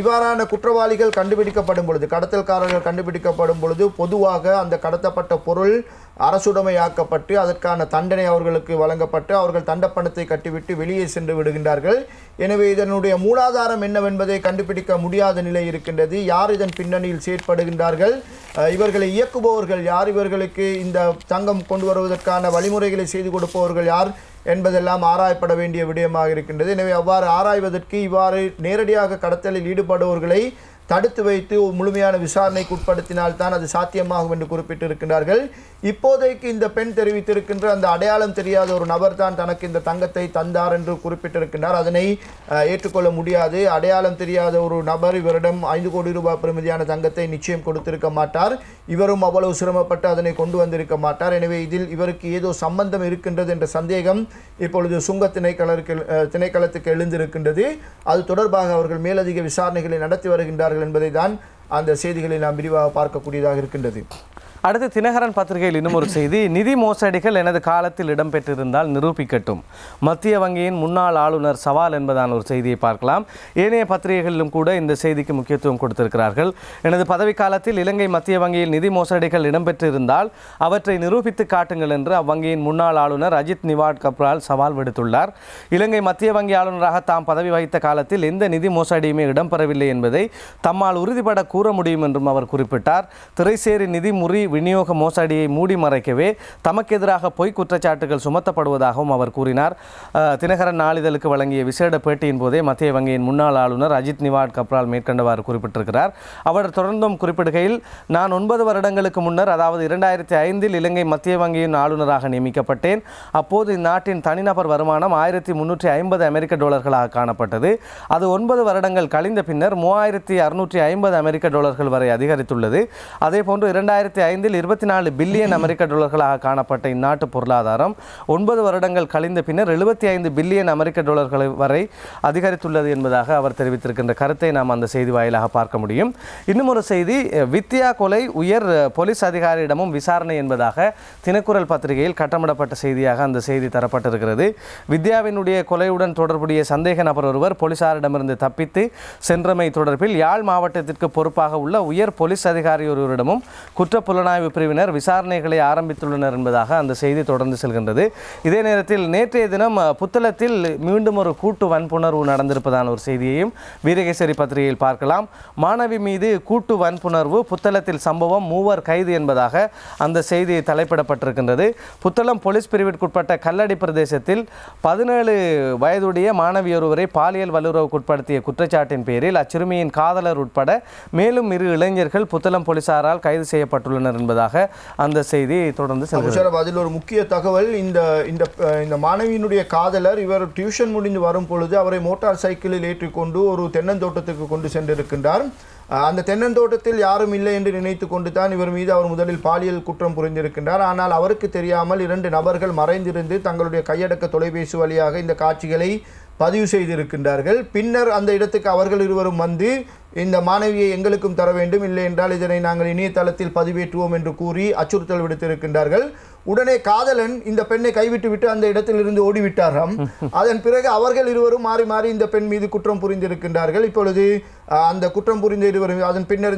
இவ்வாறான குற்றவாளிகள் கண்டுபிடிக்கப்படும் பொழுது, கடத்தல்காரர்கள் கண்டுபிடிக்கப்படும் பொழுது பொதுவாக அந்த கடத்தப்பட்ட பொருள் அரசுடைமையாக்கப்பட்டு அதற்கான தண்டனை அவர்களுக்கு வழங்கப்பட்டு அவர்கள் தண்டப்பணத்தை கட்டிவிட்டு வெளியே சென்று விடுகின்றார்கள். எனவே இதனுடைய மூலாதாரம் என்னவென்பதை கண்டுபிடிக்க முடியாத நிலை இருக்கின்றது. யார் இதன் பின்னணியில் செயற்படுகின்றார்கள், இவர்களை இயக்குபவர்கள் யார், இவர்களுக்கு இந்த தங்கம் கொண்டு வருவதற்கான வழிமுறைகளை செய்து கொடுப்பவர்கள் யார் என்பதெல்லாம் ஆராயப்பட வேண்டிய விடயமாக இருக்கின்றது. எனவே அவ்வாறு ஆராய்வதற்கு இவ்வாறு நேரடியாக கடத்தலில் ஈடுபடுபவர்களை தடுத்து வைத்து முழுமையான விசாரணைக்கு உட்படுத்தினால்தான் அது சாத்தியமாகும் என்று குறிப்பிட்டிருக்கின்றார்கள். இப்போதைக்கு இந்த பெண் தெரிவித்திருக்கின்ற அந்த அடையாளம் தெரியாத ஒரு நபர் தான் தனக்கு இந்த தங்கத்தை தந்தார் என்று குறிப்பிட்டிருக்கின்றார். அதனை ஏற்றுக்கொள்ள முடியாது. அடையாளம் தெரியாத ஒரு நபர் இவரிடம் 5 கோடி ரூபாய் பெறுமதியான தங்கத்தை நிச்சயம் கொடுத்திருக்க மாட்டார். இவரும் அவ்வளவு சிரமப்பட்டு அதனை கொண்டு வந்திருக்க மாட்டார். எனவே இதில் இவருக்கு ஏதோ சம்பந்தம் இருக்கின்றது என்ற சந்தேகம் இப்பொழுது சுங்க திணைக்களத்துக்கு எழுந்திருக்கின்றது. அது தொடர்பாக அவர்கள் மேலதிக விசாரணைகளை நடத்தி வருகின்றார்கள் என்பதை தான் அந்த செய்திகளை நாம் விரிவாக பார்க்கக்கூடியதாக இருக்கின்றது. அடுத்து தினகரன் பத்திரிகையில் இன்னும் ஒரு செய்தி. நிதி மோசடிகள் எனது காலத்தில் இடம்பெற்றிருந்தால் நிரூபிக்கட்டும், மத்திய வங்கியின் முன்னாள் ஆளுநர் சவால் என்பதான ஒரு செய்தியை பார்க்கலாம். ஏனைய பத்திரிகைகளிலும் கூட இந்த செய்திக்கு முக்கியத்துவம் கொடுத்திருக்கிறார்கள். எனது பதவிக்காலத்தில் இலங்கை மத்திய வங்கியில் நிதி மோசடிகள் இடம்பெற்றிருந்தால் அவற்றை நிரூபித்து காட்டுங்கள் என்று அவ்வங்கியின் முன்னாள் ஆளுநர் அஜித் நிவாட் கப்ரால் சவால் விடுத்துள்ளார். இலங்கை மத்திய வங்கி ஆளுநராக தாம் பதவி வகித்த காலத்தில் எந்த நிதி மோசடியுமே இடம்பெறவில்லை என்பதை தம்மால் உறுதிபட கூற முடியும் என்றும் அவர் குறிப்பிட்டார். திரைசேரி நிதி விநியோக மோசடியை மூடி மறைக்கவே தமக்கு எதிராக பொய் குற்றச்சாட்டுகள் சுமத்தப்படுவதாகவும் அவர் கூறினார். தினகரன் நாளிதழுக்கு வழங்கிய விசேட பேட்டியின் போதே மத்திய வங்கியின் முன்னாள் ஆளுநர் அஜித் நிவாட் கப்ரால் மேற்கண்டவாறு குறிப்பிட்டிருக்கிறார். அவர் தொடர்ந்தும் குறிப்பிடுகையில், நான் 9 வருடங்களுக்கு முன்னர், அதாவது 2005 இலங்கை மத்திய வங்கியின் ஆளுநராக நியமிக்கப்பட்டேன். அப்போது இந்நாட்டின் தனிநபர் வருமானம் $1350 காணப்பட்டது. அது 9 வருடங்கள் கழிந்த பின்னர் $3650 வரை அதிகரித்துள்ளது. அதேபோன்று 2005 $24 பில்லியன் காணப்பட்ட இந்நாட்டு பொருளாதாரம் 9 வருடங்கள் கழிந்த பின்னர் $75 பில்லியன் வரை அதிகரித்துள்ளது என்பதாக அவர் தெரிவித்திருக்கின்ற கருத்தை நாம் அந்த செய்தி வாயிலாக பார்க்க முடியும். இன்னும் ஒரு செய்தி, வித்யா கொலை உயர் போலீஸ் அதிகாரியிடமும் விசாரணை என்பதாக தினக்குரல் பத்திரிகையில் கட்டமிடப்பட்ட செய்தியாக அந்த செய்தி தரப்பட்டிருக்கிறது. வித்யாவினுடைய கொலையுடன் தொடர்புடைய சந்தேக நபர் ஒருவர் போலீசாரிடமிருந்து தப்பித்து சென்றமை தொடர்பில் யாழ் மாவட்டத்திற்கு பொறுப்பாக உள்ள உயர் போலீஸ் அதிகாரி ஒருவரிடமும் குற்ற புலனாய்வு பிரிவினர் விசாரணைகளை ஆரம்பித்துள்ளனர் என்பதாக அந்த செய்தி தொடர்ந்து செல்கின்றது. இதே நேரத்தில் நேற்றைய தினம் புத்தளத்தில் மீண்டும் ஒரு கூட்டு வன்புணர்வு நடந்திருப்பதான ஒரு செய்தியையும் வீரகேசரி பத்திரிகையில் பார்க்கலாம். மாணவி மீது கூட்டு வன்புணர்வு, புத்தளத்தில் சம்பவம், 3 கைது என்பதாக அந்த செய்தி தலைப்பிடப்பட்டிருக்கின்றது. புத்தளம் போலீஸ் பிரிவிற்குட்பட்ட கல்லடி பிரதேசத்தில் 17 வயதுடைய மாணவி ஒருவரை பாலியல் வல்லுறவுக்குட்படுத்திய குற்றச்சாட்டின் பேரில் அச்சிறுமியின் காதலர் உட்பட மேலும் 2 இளைஞர்கள் புத்தளம் போலீசாரால் கைது செய்யப்பட்டுள்ளனர் என்பதாக அந்த செய்தி தொடர்ந்து செல்கிறது. அதில் ஒரு முக்கிய தகவல், இந்த மாணவியினுடைய காதலர் இவர் டியூஷன் முடிந்து வரும் பொழுது அவரை மோட்டார் சைக்கிளில் ஏற்றிக்கொண்டு ஒரு தென்னந்தோட்டத்துக்கு கொண்டு சென்றிருக்கின்றார். அந்த தென்னந்தோட்டத்தில் யாரும் இல்லை என்று நினைத்து கொண்டு தான் இவர் மீது அவர் முதலில் பாலியல் குற்றம் புரிந்திருக்கின்றார். ஆனால் அவருக்கு தெரியாமல் 2 நபர்கள் மறைந்திருந்து தங்களுடைய கையடக்க தொலைபேசி வழியாக இந்த காட்சிகளை பதிவு செய்திருக்கின்றார்கள். பின்னர் அந்த இடத்துக்கு அவர்கள் இருவரும் வந்து இந்த மாணவியை எங்களுக்கும் தர வேண்டும், இல்லை என்றால் இதனை நாங்கள் இணையதளத்தில் பதிவேற்றுவோம் என்று கூறி அச்சுறுத்தல் விடுத்திருக்கின்றார்கள். உடனே காதலன் இந்த பெண்ணை கைவிட்டு விட்டு அந்த இடத்தில் இருந்து ஓடிவிட்டாராம். அதன் பிறகு அவர்கள் இருவரும் மாறி மாறி இந்த பெண் மீது குற்றம் புரிந்திருக்கின்றார்கள். இப்பொழுது அந்த குற்றம் புரிந்த இருவரும் அதன் பின்னர்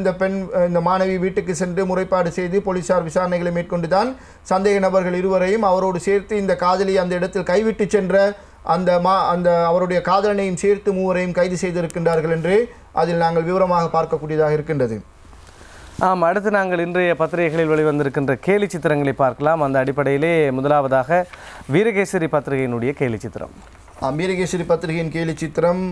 இந்த மாணவி வீட்டுக்கு சென்று முறைப்பாடு செய்து போலீசார் விசாரணைகளை மேற்கொண்டுதான் சந்தேக நபர்கள் இருவரையும் அவரோடு சேர்த்து இந்த காதலி அந்த இடத்தில் கைவிட்டு சென்ற அந்த அவருடைய காதலனையும் சேர்த்து 3 கைது செய்திருக்கின்றார்கள் என்று அதில் நாங்கள் விவரமாக பார்க்கக்கூடியதாக இருக்கின்றது. அடுத்து நாங்கள் இன்றைய பத்திரிகைகளில் வெளிவந்திருக்கின்ற கேலி சித்திரங்களை பார்க்கலாம். அந்த அடிப்படையிலே முதலாவதாக வீரகேசரி பத்திரிகையினுடைய கேலி சித்திரம். வீரகேசரி பத்திரிகையின் கேலி சித்திரம்,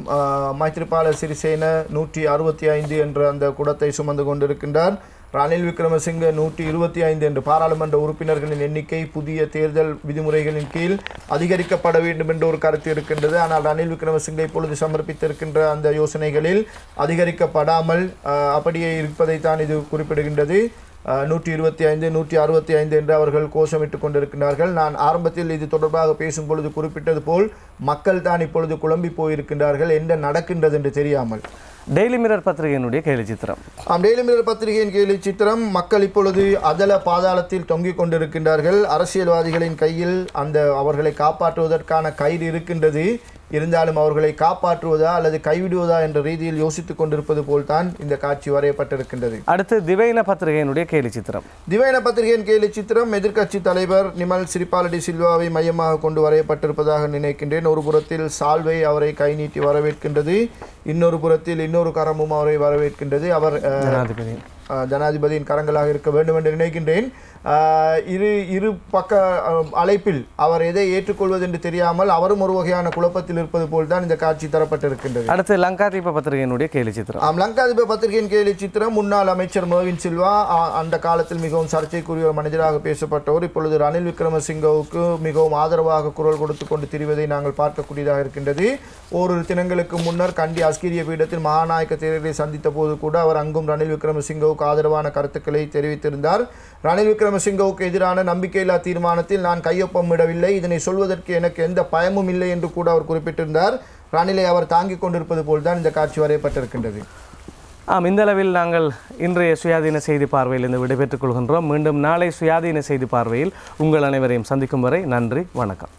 மைத்ரிபால சிறிசேன 165 என்ற அந்த குடத்தை சுமந்து கொண்டிருக்கின்றார். ரணில் விக்ரமசிங்க 125 என்று பாராளுமன்ற உறுப்பினர்களின் எண்ணிக்கை புதிய தேர்தல் விதிமுறைகளின் கீழ் அதிகரிக்கப்பட வேண்டும் என்ற ஒரு கருத்து இருக்கின்றது. ஆனால் ரணில் விக்ரமசிங்க இப்பொழுது சமர்ப்பித்திருக்கின்ற அந்த யோசனைகளில் அதிகரிக்கப்படாமல் அப்படியே இருப்பதைத்தான் இது குறிப்பிடுகின்றது. 125 165 என்று அவர்கள் கோஷமிட்டுக் கொண்டிருக்கிறார்கள். நான் ஆரம்பத்தில் இது தொடர்பாக பேசும் பொழுது குறிப்பிட்டது போல் மக்கள் தான் இப்பொழுது குழம்பி போயிருக்கின்றார்கள், என்ன நடக்கின்றது என்று தெரியாமல். டெய்லி மிரர் பத்திரிகையினுடைய கேலி சித்திரம். டெய்லி மிரர் பத்திரிகையின் கேலி சித்திரம், மக்கள் இப்பொழுது அதல பாதாளத்தில் தொங்கிக் கொண்டிருக்கின்றார்கள். அரசியல்வாதிகளின் கையில் அவர்களை காப்பாற்றுவதற்கான கயிறு இருக்கின்றது. இருந்தாலும் அவர்களை காப்பாற்றுவதா அல்லது கைவிடுவதா என்ற ரீதியில் யோசித்துக் கொண்டிருப்பது போல்தான் இந்த காட்சி வரையப்பட்டிருக்கின்றது. அடுத்து திவைன பத்திரிகையினுடைய கேலி சித்திரம். திவைன பத்திரிகையின் கேலி சித்திரம், எதிர்க்கட்சி தலைவர் நிமல் சிறிபாலடி சில்வாவை மையமாக கொண்டு வரையப்பட்டிருப்பதாக நினைக்கின்றேன். ஒரு புறத்தில் சால்வை அவரை கை நீட்டி வரவேற்கின்றது, இன்னொரு புறத்தில் இன்னொரு கரமும் அவரை வரவேற்கின்றது. அவர் ஜனாதிபதியின் கரங்களாக இருக்க வேண்டும் என்று நினைக்கின்றேன். இரு பக்க அழைப்பில் அவர் எதை ஏற்றுக்கொள்வது என்று தெரியாமல் அவரும் ஒரு வகையான குழப்பத்தில் இருப்பது போல்தான் இந்த காட்சி தரப்பட்டிருக்கின்றது. அடுத்து லங்காதீப பத்திரிகையினுடைய கேலி சித்திரம். லங்காதீப பத்திரிகையின் கேலி சித்திரம், முன்னாள் அமைச்சர் மர்வின் சில்வா, அந்த காலத்தில் மிகவும் சர்ச்சைக்குரிய மனிதராக பேசப்பட்டவர், இப்பொழுது ரணில் விக்ரமசிங்கவுக்கு மிகவும் ஆதரவாக குரல் கொடுத்து கொண்டு திரிவதை நாங்கள் பார்க்கக்கூடியதாக இருக்கின்றது. ஓரிரு தினங்களுக்கு முன்னர் கண்டி அஸ்கிரிய பீடத்தில் மகாநாயக்க தேரரை சந்தித்த போது கூட அவர் அங்கும் ரணில் விக்ரமசிங்கவுக்கு ஆதரவான கருத்துக்களை தெரிவித்திருந்தார். ரணில் விக்ரமசிங்கவுக்கு எதிரான நம்பிக்கையில்லா தீர்மானத்தில் நான் கையொப்பமிடவில்லை, இதனை சொல்வதற்கு எனக்கு எந்த பயமும் இல்லை என்று கூட அவர் குறிப்பிட்டிருந்தார். ரணிலை அவர் தாங்கிக் கொண்டிருப்பது போல்தான் இந்த காட்சி வரையப்பட்டிருக்கின்றது. இந்த அளவில் நாங்கள் இன்றைய சுயாதீன செய்தி பார்வையில் இருந்து விடைபெற்றுக் கொள்கின்றோம். மீண்டும் நாளை சுயாதீன செய்தி பார்வையில் உங்கள் அனைவரையும் சந்திக்கும் வரை நன்றி, வணக்கம்.